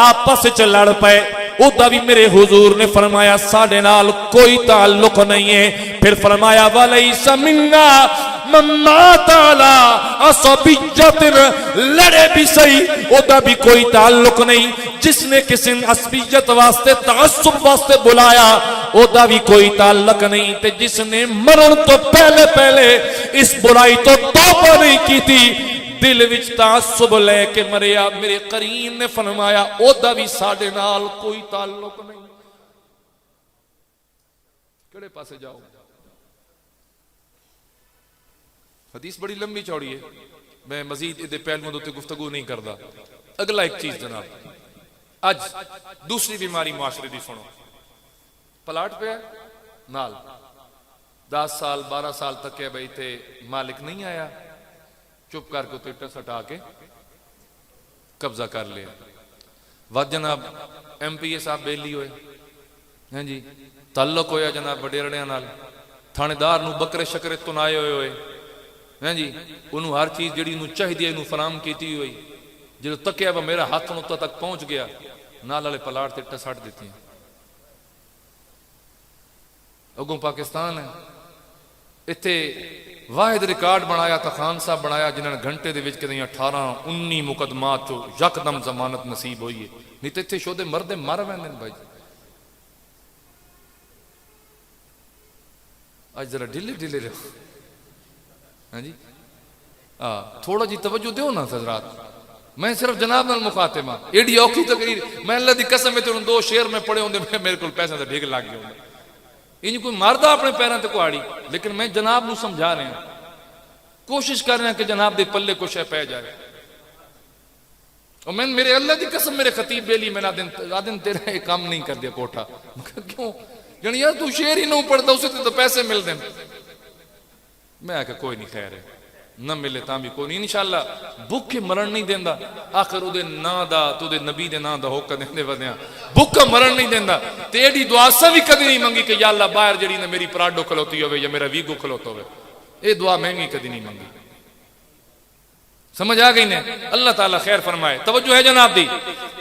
آپس چ لڑ پئے او دا بھی میرے حضور نے فرمایا ساڑھے نال کوئی تعلق نہیں ہے. پھر فرمایا ولیس منا من مات علی عصبیت لڑے بھی صحیح او دا بھی کوئی تعلق نہیں. جس نے کسی عصبیت واسطے تعصب واسطے بلایا او دا بھی کوئی تعلق نہیں. تے جس نے مرن تو پہلے اس برائی تو توبہ نہیں کی تھی دل وچ تعصب لے کے مریا میرے کریم نے فرمایا او دا بھی ساڈے نال کوئی تعلق نہیں. کڑے پاسے جاؤ حدیث بڑی لمبی چوڑی ہے میں مزید ادھے پہلوؤں تے گفتگو نہیں کردا. اگلا ایک چیز جناب اج دوسری بیماری معاشرے دی سنو. پلاٹ پہ نال 10 سال 12 سال تک ہے بھئی تے مالک نہیں آیا چپ کر کے ٹیٹر سٹا کے قبضہ کر لیا. وقت جناب ایم پی اے صاحب بیلی ہوئے ہیں جی تعلق ہویا جناب وڈیرڑیاں نال تھانے دار نو بکرے شکرے تنائے ہوئے ہیں جی انہوں ہر چیز جڑی انہوں چاہیے انہوں فراہم کیتی ہوئی جب تکیا وہ میرا ہاتھ نقطہ تک پہنچ گیا نال والے پلاٹ تے ٹسٹ دیتی ہیں. اگوں پاکستان ہے اتھے واحد ریکارڈ بنایا تھا خان صاحب بنایا جنہوں نے گھنٹے دے وچ کے 18-19 مقدمات چو یکدم ضمانت نصیب ہوئی ہے. نہیں تے اتھے شودے مردے مر ویندے بھائی. آج ذرا ڈھلے رہو ہاں جی تھوڑا جی توجہ دیو نا حضرات. میں صرف جناب نال مخاطب ہاں ایڈی اوکھی تقریر میں اللہ دی قسم میں دو شعر میں پڑھے ہوندے میرے کول پیسے دا ڈھگ لگ گیا ہوندا. ان کوئی مردہ اپنے پیراں تے کہاڑی لیکن میں جناب نو سمجھا رہے ہیں کوشش کر رہے ہیں کہ جناب دے پلے کچھ ہے پہ جائے. اور میں میرے اللہ دی قسم میرے خطیب بیلی میں دن تیرا یہ کام نہیں کر دیا کوٹھا کیوں یعنی یار تو شعر ہی نہ پڑھتا اسے تو پیسے مل دیں میں کہ کوئی نہیں خیر ہے نہ ملے تاں بھی کوئی نہیں انشاءاللہ بھوکے مرن نہیں دیندا آخر اودے نا دا تو دے نبی دے نا دا ہوکا دیندے ودیاں بھوکا مرن نہیں دیندا تے ایڈی دعا سا بھی کدی نہیں منگی کہ یا اللہ باہر جڑی نے میری پراڈو کھلوتی ہوئے یا میرا ویگو کھلوتا ہوئے اے دعا میں بھی کدی نہیں منگی سمجھ آ گئی نے اللہ تعالیٰ خیر فرمائے توجہ ہے جناب دی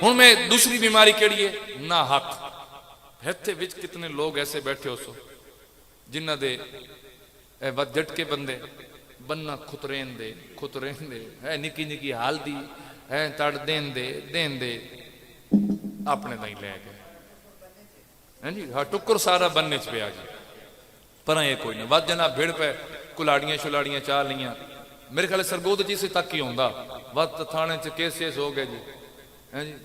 ہن میں دوسری بیماری کیڑی ہے نا حق ہتھے وچ کتنے لوگ ایسے بیٹھے ہو سو جنہ دے اے ود جٹ کے بندے بننا کھترین دے ہے نکی نکی حال دی ہے تڑ دین دے اپنے دائیں لے گئے ہیں جی ہاں ٹکر سارا بننے چ پیا جی پر یہ کوئی نہیں ود جناب بھیڑ پہ کلاڑیاں شلاڑیاں چاہ لیاں میرے خیال سرگود جی سے تک ہی ہوندا ود تھانے چ کیسز ہو گئے جی ہیں جی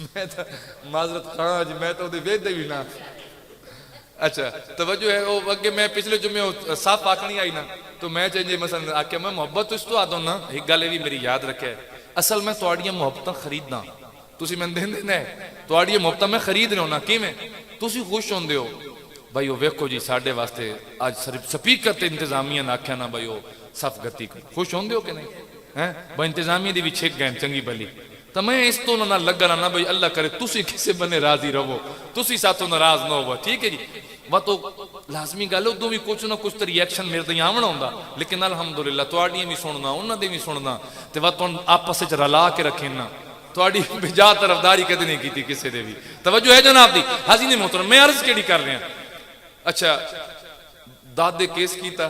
میں تو معذرت خواہاں جی میں تو دے ویکھ دے بھی نہ اچھا توجہ ہے وہ اگے میں پچھلے جمعے صاف آکھنی آئی نا تو میں چاہیے مثلا آکھیا میں محبت اس تو آدھوں نا ایک گل بھی میری یاد رکھے اصل میں تواڈیاں محبتاں خریدنا تسی میں دین دینا ہے تواڈیاں محبتاں میں خرید رہا ہوں کیویں تسی خوش ہوندے ہو بھائی وہ ویکھو جی ساڈے واسطے اج صرف سپیکر تے انتظامیہ نے آکھیا نا بھائی وہ صف گتی خوش ہوندے ہو کہ نہیں ہیں بھائی انتظامیہ دی بھی چھک گئے چنگی بلی تو میں اس تو نہ لگا رہا نا بھائی اللہ کرے تسی کسے بنے راضی رہو تسی ساتھوں ناراض نہ ہو ٹھیک ہے جی وہ تو لازمی گل ادو بھی کچھ نہ کچھ تو ریئیکشن میرے تھی آونا ہوندا لیکن الحمدللہ تواڈیاں بھی سننا انہاں دی بھی سننا تے وہ تن آپس وچ رلا کے رکھیں نا تواڈی بجا طرفداری کدی نہیں کیتی کسے دے بھی توجہ ہے جناب دی حاضرین محترم میں عرض کیڑی کر رہا اچھا دادے کیس کیتا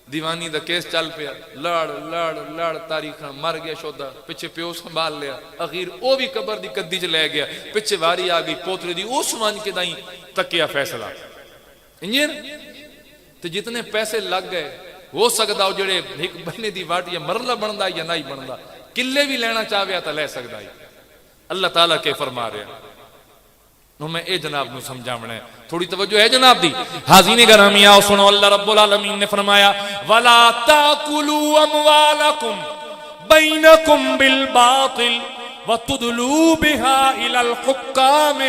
دیوانی دا کیس چل پیا لڑ تاریخ مر گیا شودا پیچھے پیو سنبھال لیا اخیر او بھی قبر دی کدی چ لے گیا پیچھے واری آ گئی پوترے دی اس ون کے دائیں تکیا فیصلہ انجیر تے جتنے پیسے لگ گئے ہو سکتا ہو جڑے ایک بہنے دی واٹ یا مرلہ بندا یا نہیں بندا کلے بھی لینا چاہویا تا لے سکتا ہے اللہ تعالیٰ کے فرما رہے ہیں میں اے جناب نو سمجھاونا ہے تھوڑی توجہ ہے جناب دی حاضرین گرامی آؤ سنو اللہ رب العالمین نے فرمایا وَلَا تَأْكُلُوا أَمْوَالَكُمْ بَيْنَكُمْ بِالْبَاطِلِ وَتُدْلُوا بِهَا إِلَى الْحُكَّامِ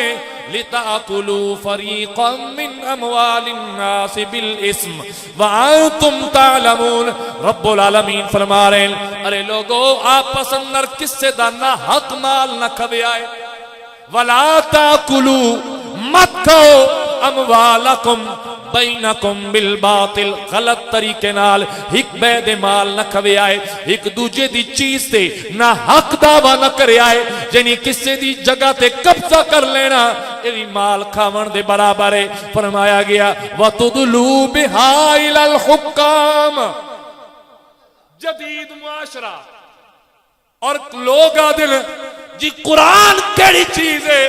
لِتَأْكُلُوا فَرِيقًا مِّنْ أَمْوَالِ النَّاسِ بِالْإِثْمِ وَأَنْتُمْ تَعْلَمُونَ رب العالمین فرما رہے ہیں ارے لوگو آپس اندر کس سے دا حق مال نہ کھوے آئے وَلَا تَأْكُلُوا مت کھو اموالکم بینکم بالباطل غلط طریقے نال ایک بے دے مال نہ کھوے آئے ایک دوجے دی چیز تے نہ حق دعویٰ نہ کرے آئے جنی کسے دی جگہ تے قبضہ کر لینا ایوی مال کھاون دے برابر ہے فرمایا گیا وَتُدْلُوا بِهَا إِلَى الْحُكَّامِ جدید معاشرہ اور لوگ آدھل جی قرآن کیڑی چیز ہے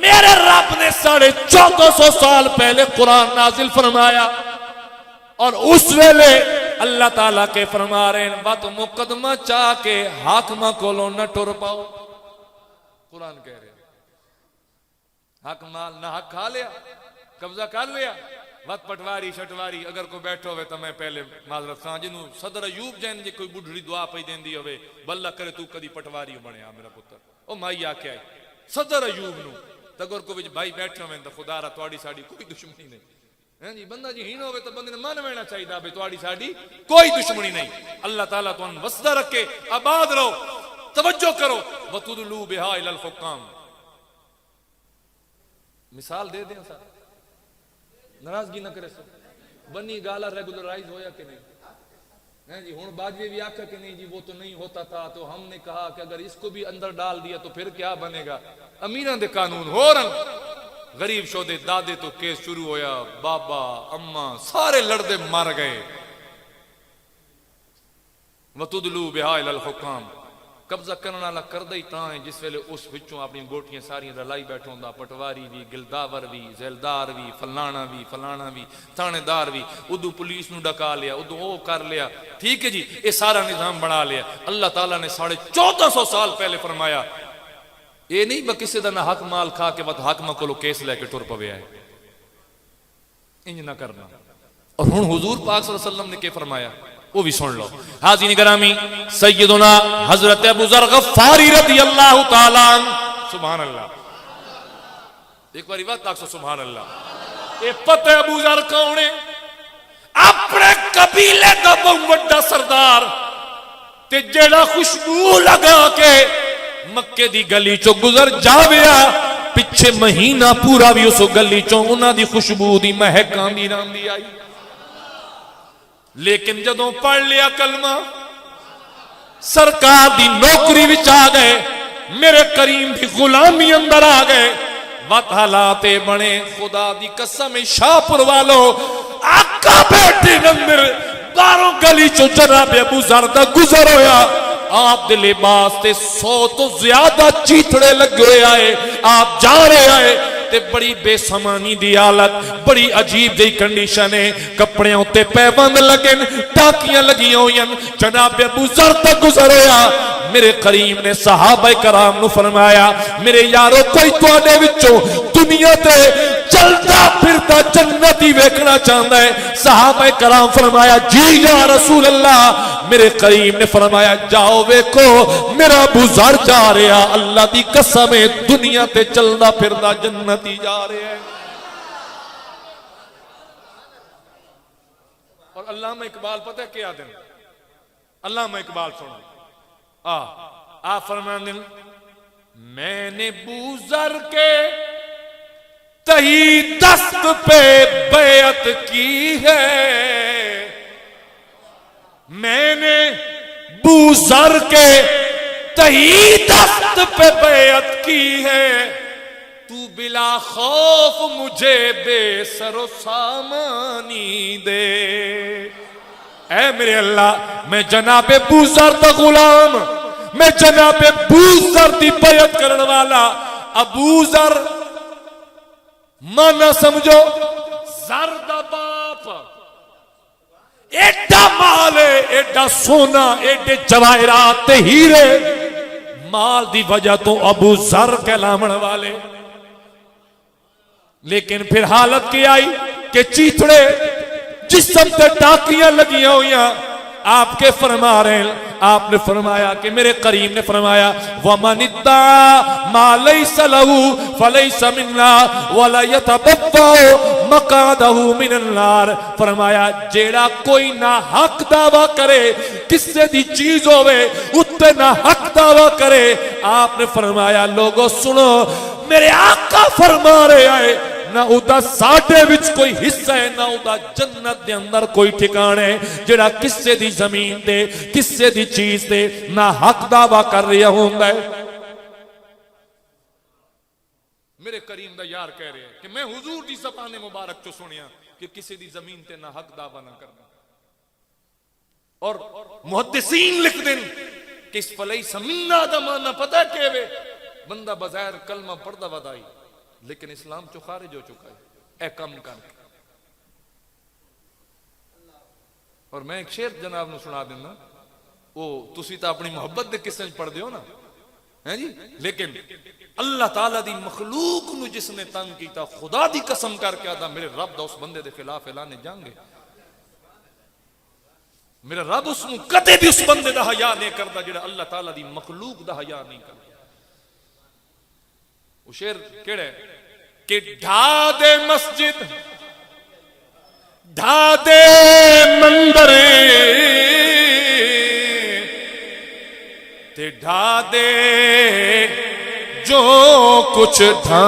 میرے رب نے 1450 سال پہلے قرآن نازل فرمایا اور اس ویلے اللہ تعالیٰ کے فرما رہے ہیں بات مقدمہ چاہ کے حاکمہ کو لو نہ ٹر پاؤ قرآن کہہ رہے ہیں حق مال نہ حق کھا لیا قبضہ کر لیا وقت پٹواری شٹواری اگر کوئی بیٹھو ہوئے تو میں پہلے معذرت خان جنہوں صدر ایوب جین جی کوئی بڑھڑی دعا پہ دین دی ہوئے بلہ کرے تو کدی پٹواری بنے میرا پتر او مائی آکے آئی صدر ایوب نو تگر کو بھی بھائی بیٹھے ہوئے تو خدا رہا توڑی ساڑی کوئی دشمنی نہیں جی بندہ جی ہین ہوئے تو بندے نے مان وینا چاہی دا بھئی توڑی ساڑی کوئی دشمنی نہیں اللہ تعالیٰ تو ان وسدہ رکھے آباد رہو توجہ کرو وَتُدْلُوا بِهَا إِلَى الْحُكَّامِ مثال دے دیں ساتھ ناراضگی نہ کرے سب بنی گالا ریگولرائز ہویا کہ نہیں جی ہون باجوے بھی آکھا کہ نہیں جی وہ تو نہیں ہوتا تھا تو ہم نے کہا کہ اگر اس کو بھی اندر ڈال دیا تو پھر کیا بنے گا امیران دے قانون ہو رن غریب شودے دادے تو کیس شروع ہویا بابا اماں سارے لڑدے مار گئے وَتُدْلُوا بِهَا إِلَى الْحُكَّامِ قبضہ کرنا اللہ کردہ ہی تاں ہیں جس ویلے اس وچوں اپنی گوٹیاں ساری رلائی بیٹھوں دا پٹواری بھی گلداور بھی زیلدار بھی فلانا بھی تھانے دار بھی ادو پولیس نو ڈکا لیا ادو او کر لیا ٹھیک ہے جی یہ سارا نظام بنا لیا اللہ تعالیٰ نے 1450 سال پہلے فرمایا یہ نہیں با کسی دا نہ حق مال کھا کے وقت حاکمہ کو لو کیس لے کے ٹر پوے آئے انج نہ کرنا اور ہن حضور پاک صلی اللہ علیہ وسلم نے کیا فرمایا وہ بھی سن لو حاضرین گرامی سیدنا حضرت ابو ذر غفاری رضی اللہ تعالیٰ سبحان اللہ ایک باری بات تاکسو سبحان اللہ یہ پتہ ابو ذر کون ہے؟ اپنے قبیلے دا بہت بڑا سردار تے جیڑا خوشبو لگا کے مکے دی گلی چو گزر جاویا پچھے مہینہ پورا بھی اس گلی چو انہاں دی خوشبو دی مہک آندی راندی آئی. لیکن جدوں پڑھ لیا کلمہ سرکار دی نوکری وچ آ گئے, میرے کریم دی غلامی اندر آ گئے, وقت حالاتے بنے. خدا دی قسم شاہپور والو آقا بیٹھے اندر باروں گلی چو جناب ابو ذر دا گزر ہویا, آپ دے لباس تے 100 تو زیادہ چیتڑے لگے ہوئے آئے, آپ جا رہے آئے تے بڑی بے سمانی دی حالت, بڑی عجیب دی کنڈیشن ہے, کپڑے ہوتے پیبند لگن, ٹاکیاں لگی ہوئیں. جناب ابو ذر تک گزر ہویا, میرے کریم نے صحابہ کرام نو فرمایا میرے یارو کوئی تواڈے وچوں دنیا تے چلتا پھرتا جنتی ویکھنا چاہتا ہے؟ صحابہ کرام فرمایا جی یا رسول اللہ. میرے کریم نے فرمایا جاؤ ویکھو میرا ابو ذر جا رہا, اللہ دی قسم ہے دنیا تے چلتا پھرتا جنتی جا رہا ہے. اور علامہ اقبال پتہ کیا دن, علامہ اقبال سنو آپ فرمانے میں نے ابو ذر کے تہی دست پہ بیعت کی ہے, میں نے ابو ذر کے تہی دست پہ بیعت کی ہے, تو بلا خوف مجھے بے سر و سامانی دے. اے میرے اللہ میں جناب ابو ذر دا غلام, میں جناب ابو ذر دی بیعت کرنے والا. ابو ذر مانا سمجھو ذر دا باپ, ایڈا مال ہے, ایڈا سونا, ایڈے جواہرات تے ہیرے, مال دی وجہ تو ابو ذر کہلاون والے. لیکن پھر حالت کی آئی کہ چیتڑے جسم تے ٹاکیاں لگیاں ہویاں. آپ کے فرما رہے ہیں, آپ نے فرمایا کہ میرے کریم نے فرمایا وَمَنِ ادَّعَىٰ مَا لَيْسَ لَهُ فَلَيْسَ مِنَّا وَلَا يَتَبَوَّأُ مَقْعَدَهُ مِنَ النَّارِ. فرمایا جیڑا کوئی نہ حق دعویٰ کرے کسے دی چیز ہوئے اتے نہ حق دعویٰ کرے, آپ نے فرمایا لوگوں سنو میرے آقا فرما رہے آئے نہ ادا ساڈے وچ کوئی حصہ ہے, نہ ادا جنت دے اندر کوئی ٹھکانے جڑا کسے دی زمین تے کسے دی چیز تے نہ حق دعویٰ کر رہا ہوندا ہے. میرے کریم دا یار کہہ رہے ہیں کہ میں حضور دی زبان مبارک تو سنیا کہ کسی دی زمین تے نہ حق دعویٰ نہ کرنا. اور محدثین لکھ دیں کہ اس فلیس منا دا معنی پتہ کہ بندہ بظاہر کلمہ پڑھدا ودائی لیکن اسلام چو خارج ہو چکا ہے, اے کم کر. اور میں ایک شعر جناب نو سنا دینا, وہ تسی تا اپنی محبت دے کسے پڑھ دیو نا ہیں جی, لیکن اللہ تعالیٰ دی مخلوق نو جس نے تنگ کیتا خدا دی قسم کر کے آدھا میرے رب دا اس بندے دے خلاف اعلانے جانگے, میرے رب اس نو کدے بھی اس بندے دا حیا نہیں کرتا جڑا اللہ تعالیٰ دی مخلوق دا حیا نہیں کرتا. وہ شعر کیڑا ہے کہ ڈھا دے مسجد ڈھا دے مندر تے ڈھا دے جو کچھ ڈھاندا,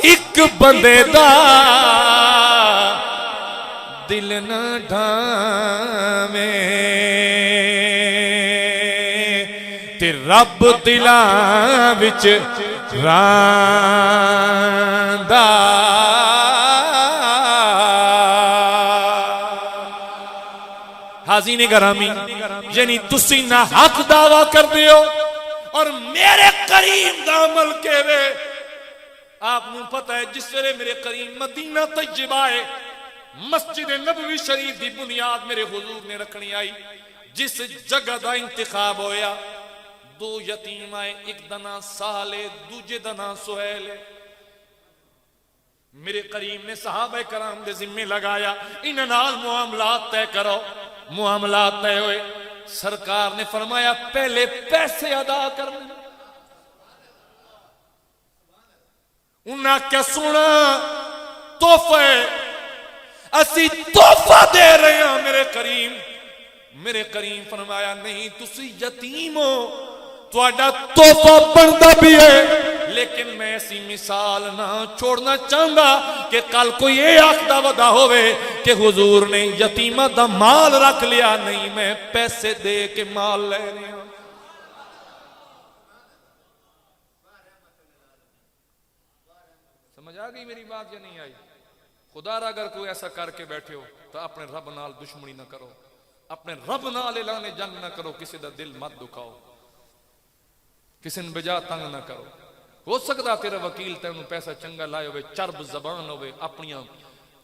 ایک بندے دا دل نہ ڈھاویں تے رب دلاں وچ راندا. حاضرین گرامی یعنی تسی نہ حق دعویٰ کر دیو اور میرے کریم دا عمل کے وے. آپ نو پتہ ہے جس ویلے میرے کریم مدینہ طیبہ ہے مسجد نبوی شریف دی بنیاد میرے حضور نے رکھنی آئی, جس جگہ دا انتخاب ہویا دو یتیم آئے, ایک دنا سالے دوجے دنا سہیلے. میرے کریم نے صحابہ کرام دے ذمہ لگایا انہاں نال معاملات طے کرو. معاملات طے ہوئے, سرکار نے فرمایا پہلے پیسے ادا کرنے. انہاں کیا سنا تحفہ اسی تحفہ دے رہے ہیں میرے کریم فرمایا نہیں تسی یتیم ہو تہاڈا تحفہ بندا بھی ہے لیکن میں ایسی مثال نہ چھوڑنا چاہتا کہ کل کوئی یہ آخدا ودا ہوئے کہ حضور نے یتیمہ دا مال رکھ لیا نہیں میں پیسے دے کے مال لے رہا ہوں سمجھ آ گئی میری بات یا نہیں آئی خدا را اگر کوئی ایسا کر کے بیٹھے ہو تو اپنے رب نال دشمنی نہ کرو اپنے رب نال اعلان جنگ نہ کرو کسی دا دل مت دکھاؤ کسی نے بجا تنگ نہ کرو ہو سکتا تیرا وکیل تینوں پیسہ چنگا لائے ہوئے چرب زبان ہوئے اپنیاں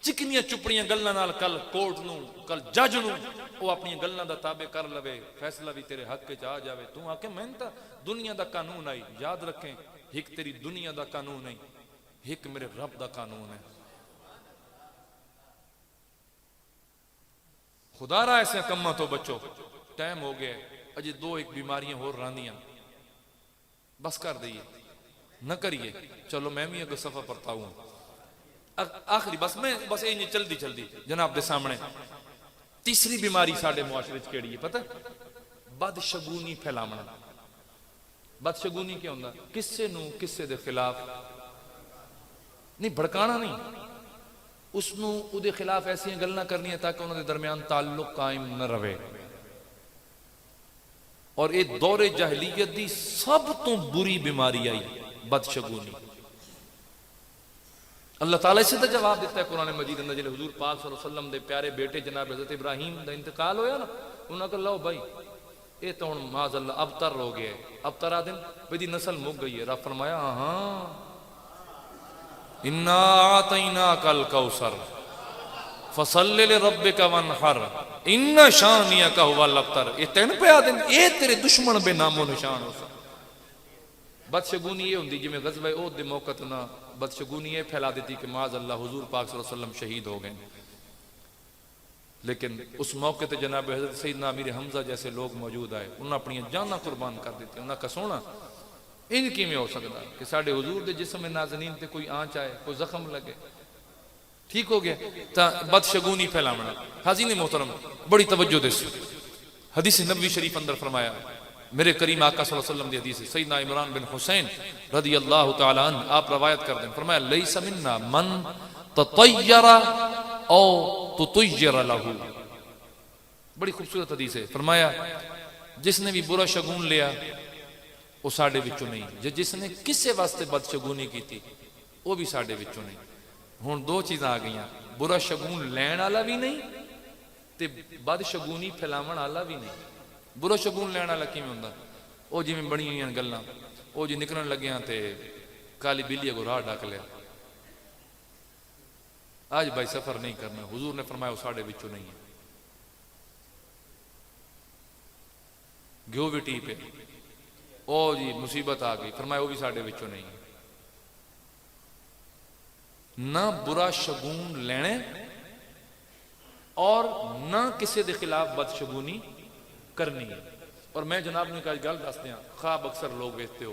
چکنیاں چپڑیاں گلنا نال کل کورٹ نو کل جج نو وہ اپنی گلنا دا تابع کر لوے فیصلہ بھی تیرے حق کے آ جاوے تو آکے میں تا دنیا دا قانون آئی یاد رکھیں ایک تیری دنیا دا قانون نہیں ایک میرے رب دا قانون ہے خدا را ایسے کمہ تو بچو ٹائم ہو گیا اجے دو ایک بیماریاں ہو رانیاں بس کر دئیے نہ کریے چلو میں بھی اگر صفحہ پڑھتا ہوں آخری بس یہ چل دی جناب دے سامنے تیسری بیماری ساڑھے معاشرے کیڑی ہے پتہ بدشگونی پھیلاونا بدشگونی کیا ہوندہ کسے دے خلاف نہیں بھڑکانا نہیں اس نو او دے خلاف ایسی گل نہ کرنی ہے تاکہ انہوں دے درمیان تعلق قائم نہ رہے اور ایک دور جاہلیت دی سب تو بری بیماری آئی بدشگونی اللہ تعالیٰ سے تو جواب دیتا ہے قرآن مجید اندر جلے حضور پاک صلی اللہ علیہ وسلم دے پیارے بیٹے جناب حضرت ابراہیم دا انتقال ہویا نا انہوں نے کہا لو بھائی اے تو معاذ اللہ ابتر ہو گئے ابتر آدم بیدی نسل مک گئی ہے رب فرمایا ہاں اِنَّا آتَيْنَاكَ الْكَوْثَرَ فَصَلِّ لِرَبِّكَ وَانْحَرْ اِنَّ شَانِيَكَ هُوَ الْأَبْتَرُ یہ تین پہ آدم اے تیرے دشمن بے نام و نشان ہو سکتا بدشگونی یہ ہوندی جی میں غزوہ احد دے موقع نہ بدشگونی یہ پھیلا دیتی کہ معاذ اللہ حضور پاک صلی اللہ علیہ وسلم شہید ہو گئے لیکن اس موقع تے جناب حضرت سیدنا امیر حمزہ جیسے لوگ موجود آئے انہوں نے اپنی جانہ قربان کر دیتی انہوں نے کہا سونا ان کی میں ہو سکتا کہ ساڑھے حضور دے جسم میں نازنین تے کوئی آنچ آئے کوئی زخم لگے ٹھیک ہو گیا تا بدشگونی پھیلاونا حاضرین محترم بڑی توجہ دے حدیث نبوی شریف اندر فرمایا میرے کریم آقا صلی اللہ علیہ وسلم دی حدیث ہے سیدنا عمران بن حسین رضی اللہ تعالیٰ عنہ آپ روایت کر دیں فرمایا لیس مننا من تطیر او تطیر لہو بڑی خوبصورت حدیث ہے فرمایا جس نے بھی برا شگون لیا وہ ساڑھے بچوں نہیں جس نے کسے واسطے بدشگونی کی تھی وہ بھی ساڑھے بچوں نہیں ہون دو چیزاں آ گئیاں برا شگون لین آلا بھی نہیں تے بدشگونی پھیلاون آلا بھی نہیں برا شگون لینا لکی میں ہوندہ او جی میں بڑی ہوئی ہیں گلنا او جی نکرن لگیاں تے کالی بلی کو راہ ڈاک لیا آج بھائی سفر نہیں کرنا حضور نے فرمایا وہ ساڑھے بچوں نہیں ہے گیو وٹی پہ او جی مصیبت آ گئی فرمایا وہ بھی ساڑھے بچوں نہیں ہے نہ برا شگون لینے اور نہ کسی دے خلاف بدشگونی کرنی ہے اور میں جناب نے کہا گل دستے ہیں خواب اکثر لوگ ویکھتے ہو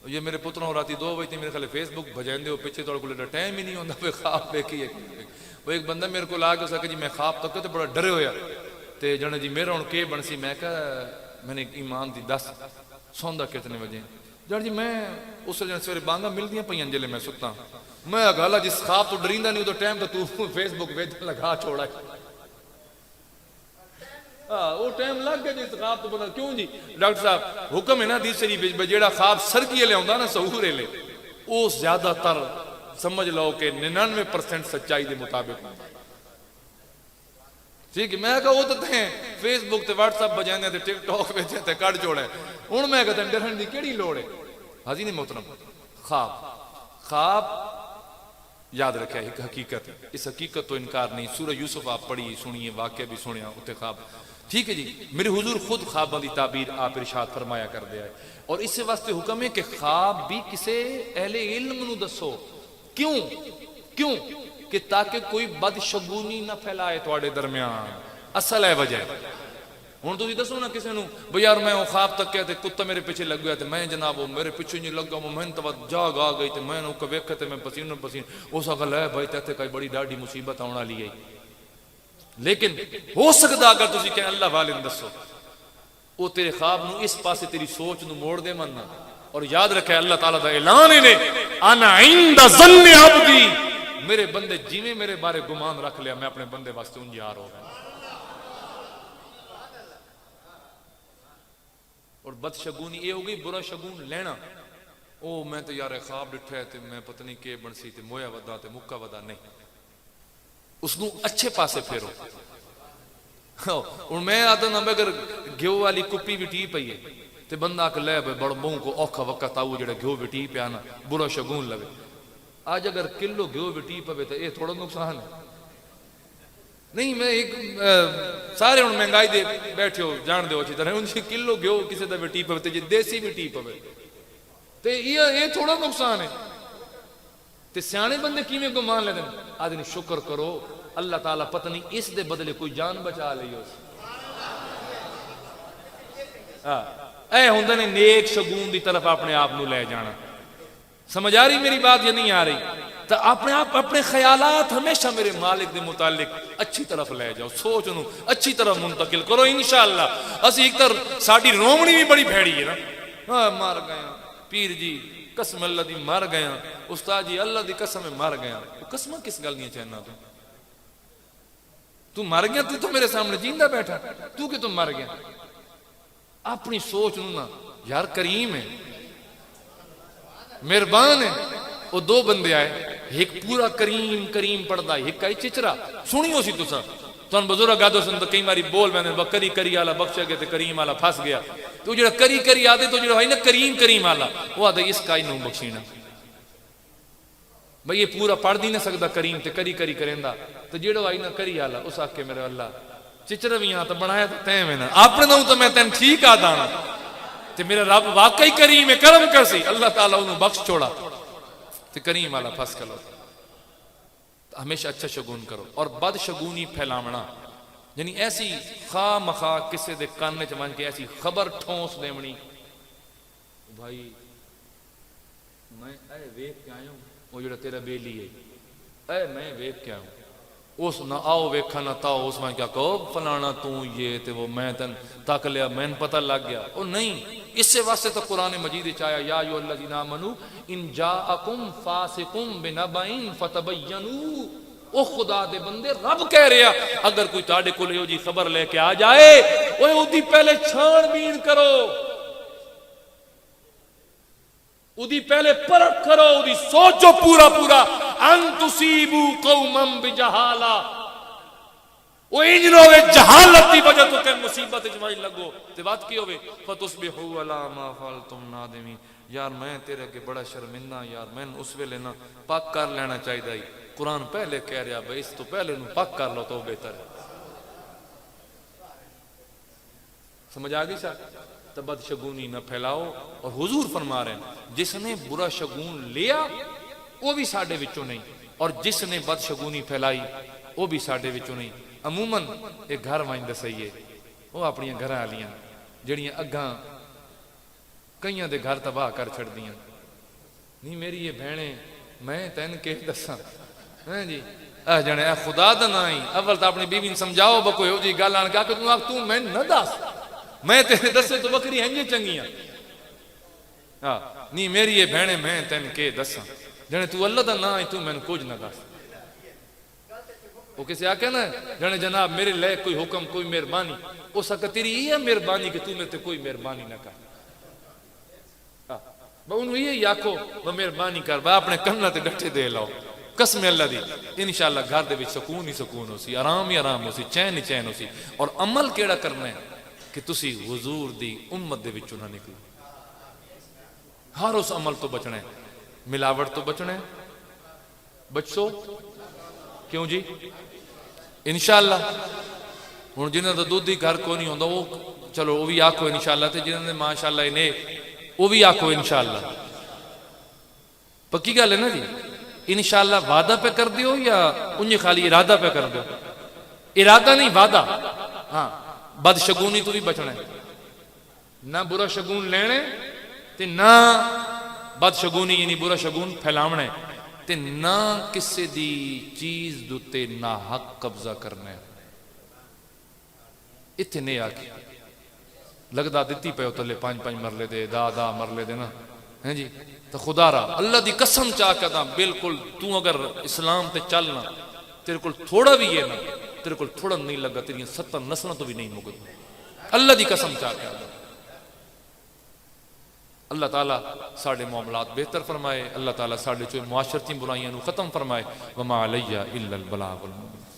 یہ میرے پتروں راتی 2 بجے میرے خیال فیس بک بجائیں دے ہو پیچھے توڑ کو لیٹا ٹائم ہی نہیں ہوندہ پہ خواب دیکھی ہے وہ ایک بندہ میرے کو لا کے سکے جی میں خواب تک تے بڑا ڈرے ہویا تے جانے جی میرا ان کے بنسی میں کہا میں نے ایمان دی 10 سوندہ کتنے بجے جانے جی میں اس سے جانے سویرے بانگا مل دیا پہ انجلے میں سکتا میں اگالا جس خواب تو ڈریندہ نہیں تو ٹائم تو فیس بک ویجن لگا چھوڑا ہے وہ ٹائم لگ گیا جس خواب تو بنا کیوں جی ڈاکٹر صاحب حکم ہے نا حدیث شریف جیڑا خواب سرگی لے ہوندا نا سہورے لے وہ زیادہ تر سمجھ لو کہ 99% سچائی دے مطابق ٹھیک ہے میں کہا وہ تو ہیں فیس بک تے واٹس ایپ بجانے تے ٹک ٹاک وچ تے کڈ چھوڑے ہن میں کہتا ڈرن دی کیڑی لوڑ ہے حاضرین محترم خواب یاد رکھا ہے ایک حقیقت ہے اس حقیقت تو انکار نہیں سورہ یوسف آپ پڑھی سنیے واقعہ بھی سنیا اتنے خواب ٹھیک ہے جی میرے حضور خود خواباں دی تعبیر آپ ارشاد فرمایا کر دیا ہے اور اس سے واسطے حکم ہے کہ خواب بھی کسے اہل علم نو دسو کیوں کہ تاکہ کوئی بدشگونی نہ پھیلائے تواڈے درمیان اصل ہے وجہ ہوں تھی دسو نا کسی نے بھائی یار میں وہ خواب تکیا تے کتا میرے پیچھے لگ گیا تے میں جناب وہ میرے پیچھے نہیں لگا وہ میں جاگ آ گئی تے میں ویکھے تے میں پسینہ پسین اس گل ہے بھائی تے کوئی بڑی ڈاڈی مصیبت آنے والی ہے. لیکن ہو سکتا اگر تسی کہ اللہ والے نے دسو وہ تیرے خواب نو اس پاسے تیری سوچ نو موڑ دے مننا. اور یاد رکھے اللہ تعالیٰ دا اعلان ہے نے انا عند ظن عبدی, میرے بندے جویں میرے بارے گمان رکھ لیا میں اپنے بندے واسطے انج یار ہو گیا. اور بد شگونی یہ ہو گئی برا شگون لینا. او میں تو یار خواب ڈٹھا ہے تے میں پتہ نہیں کہ بنسی تے مویا ودا تے مکہ ودا, نہیں, اس نو اچھے پاسے پھیرو. اور میں آتا نا اگر گھیو والی کپی بھی ٹی پئی ہے تے بندہ کہ لے بڑ بہوں کو اوکھا وقت آؤ جڑا گھیو بھی ٹی پیا نا برا شگون لگے. آج اگر کلو گھیو بھی ٹی پوے تو یہ تھوڑا نقصان ہے نہیں. میں ایک سارے ہوں مہنگائی دے بیٹھے ہو جان دے اچھی طرح ان سے کلو گھیو کسی دا بھی ٹی پوے تے دیسی بھی ٹی پوے تے یہ تھوڑا نقصان ہے. تے سیانے بندے کیویں گمان لے دیں آدمی شکر کرو اللہ تعالیٰ پتہ نہیں اس دے بدلے کوئی جان بچا لئی اس. اے ہوندے نے نیک شگون دی طرف اپنے آپ نو لے جانا. سمجھ آ رہی میری بات یا نہیں آ رہی؟ تو اپنے آپ اپنے خیالات ہمیشہ میرے مالک دے متعلق اچھی طرف لے جاؤ, سوچ نو اچھی طرف منتقل کرو. انشاءاللہ اسی ایک طرح ساڈی رومنی بھی بڑی بھیڑی ہے نا, ہاں مر گیا پیر جی قسم اللہ دی مر گیا, استاد جی اللہ دی قسم مر گیا. قسم کس گل نہیں چاہنا تو مر گیا تو میرے سامنے جیندہ بیٹھا تو کہ تم مر گیا. اپنی سوچ نو نا یار کریم ہے مہربان ہے. وہ دو بندے آئے ایک پورا کریم کریم پڑھدا ایک آئی چچرا سنیو سی تساں تن بزرگ آدھو سن تو کئی باری بول میں نے کری کری آلا بخشا گیا تے کریم آلا پھنس گیا. تو جڑا کری کری آدھے تو جڑا ہے نا کریم کریم آلا وہ آدھے اس کا ہی نو بخشینا. بھئی یہ پورا پڑھ دی نہ سکتا کریم تے کری کری کریندا تو جڑا آئی نا کری آلا اس آکے میرے اللہ چچرا بھی یہاں تو بنایا تو تین میں نا اپنے نو تو میں تین ٹھیک آدھا نا تے میرا رب واقعی کریم ہے کرم کر سی اللہ تعالیٰ انہوں بخش چھوڑا تے کریم آلا پھنس کرو. ہمیشہ اچھا شگون کرو اور بد شگونی پھیلاونا یعنی ایسی خواہ مخواہ کسے دے کاننے چمان کے ایسی خبر ٹھونس دیونی بھائی میں اے ویک کے آیا ہوں وہ جڑا تیرا بیلی ہے اے میں ویک کے آیا ہوں اس نہ آؤ ویکھا نہ تاؤ اس میں کیا کہو فلانا تو یہ تے وہ میں تن تاک لیا میں پتہ لگ گیا. او نہیں اس سے واسطے تو قرآن مجید چاہیا یا ایھا الذین آمنوا ان جاءکم فاسقم بنبأ فتبینوا. او خدا دے بندے رب کہہ رہا اگر کوئی تاڑے کو لے جی خبر لے کے آ جائے اوے اودی پہلے چھان بین کرو اودی پہلے پرکھ کرو اودی سوچو پورا پورا ان تصیبو قوما بجہالہ وہ انجنو وے جہالت دی وجہ تو کہ مصیبت اجمائی لگو تے بات کی ہوئے فتصبحوا علی ما فعلتم نادمین. یار میں تیرے کے بڑا شرمندہ یار میں اس ویلے نا پاک کر لینا چاہیے. قرآن پہلے کہہ رہا بھائی اس تو پہلے نو پاک کر لو تو بہتر ہے. سمجھ آ گئی سر؟ تو بد شگونی نہ پھیلاؤ. اور حضور فرما رہے ہیں جس نے برا شگون لیا وہ بھی ساڈے وچوں نہیں اور جس نے بد شگونی پھیلائی وہ بھی ساڈے وچوں نہیں. عموماً ایک گھر وائن دسائیے وہ اپنی گھر والیاں جڑیاں اگاں کئیاں دے گھر تباہ کر چھڑ دیاں. نہیں میری یہ بہنیں میں تین کہ دساں ہاں جی اے جنے اے خدا دا نہ ہی اول تو اپنی بیوی سمجھاؤ بکوئی ہو جی گل آن کہا کہ تو میں نہ دس میں تیرے دسے تو بکری ہیں جی چنگیاں. ہاں نہیں میری یہ بہنیں میں تین کہ دساں جنے تو اللہ دا نہ ہی تو میں کچھ نہ دس. وہ کسی آکے نا جنے جناب میرے لئے کوئی حکم کوئی مہربانی وہ سکتا تیری یہ مہربانی کہ تو میرے تے کوئی مہربانی نہ کر. با انہوں یہ آکھو وہ مہربانی کر با اپنے کنہ تے ڈٹھے دے لاؤ قسم اللہ دی انشاءاللہ گھر دے وچ سکون ہی سکون ہو سی آرام ہی آرام ہو سی چین ہی چین ہو سی. اور عمل کیڑا کرنا ہے کہ تسی حضور دی امت دے وچوں نہ نکلو. ہر اس عمل تو بچنا ہے ملاوٹ تو بچنا ہے بچو کیوں جی انشاءاللہ. ہن جنہاں دا دودھ ہی گھر کو نہیں ہوندا وہ چلو وہ بھی آکھو انشاءاللہ تے جنہاں دے ماشاءاللہ انہیں وہ بھی آکھو انشاءاللہ. پکی گل ہے نا جی انشاءاللہ وعدہ پہ کر دیو یا انہیں خالی ارادہ پہ کر دیو؟ ارادہ نہیں وعدہ. ہاں ਬਦਸ਼ਗੂਨੀ ਤੋਂ ਵੀ ਬਚਣਾ ਹੈ, ਨਾ ਬੁਰਾ ਸ਼ਗੂਨ ਲੈਣਾ ਤੇ ਨਾ ਬਦਸ਼ਗੂਨੀ ਯਾਨੀ ਬੁਰਾ ਸ਼ਗੂਨ ਫੈਲਾਉਣਾ ਹੈ, ਤੇ ਨਾ ਕਿਸੇ ਦੀ ਚੀਜ਼ ਦੇ ਉੱਤੇ ਨਾ ਹੱਕ ਕਬਜ਼ਾ ਕਰਨਾ ਹੈ। ਇੱਥੇ ਨਹੀਂ ਆ ਕੇ ਲੱਗਦਾ ਦਿੱਤੀ ਪਏ ਥੱਲੇ 5-5 ਮਰਲੇ ਦੇ 10 ਮਰਲੇ ਦੇ ਨਾ ਹੈ ਜੀ, ਤਾਂ ਖੁਦਾ ਰਾ ਅੱਲਾ ਦੀ ਕਸਮ ਚਾਹ ਕਹਦਾ ਬਿਲਕੁਲ ਤੂੰ ਅਗਰ ਇਸਲਾਮ ਤੇ ਚੱਲਣਾ ਤੇਰੇ ਕੋਲ ਥੋੜਾ ਵੀ ਹੈ ਨਾ, ਤੇਰੇ ਕੋਲ ਥੋੜਾ ਨਹੀਂ ਲੱਗਾ, ਤੇਰੀਆਂ 70 ਨਸਲਾਂ ਤੋਂ ਵੀ ਨਹੀਂ ਮੁੱਕਦਾ। ਅੱਲਾ ਦੀ ਕਸਮ ਚਾਹ ਕਹਦਾ। اللہ تعالیٰ ساڑھے معاملات بہتر فرمائے، اللہ تعالیٰ ساڑھے چوئے معاشرتی برائیاں نو ختم فرمائے۔ وما علیہ الا البلاغ المبین۔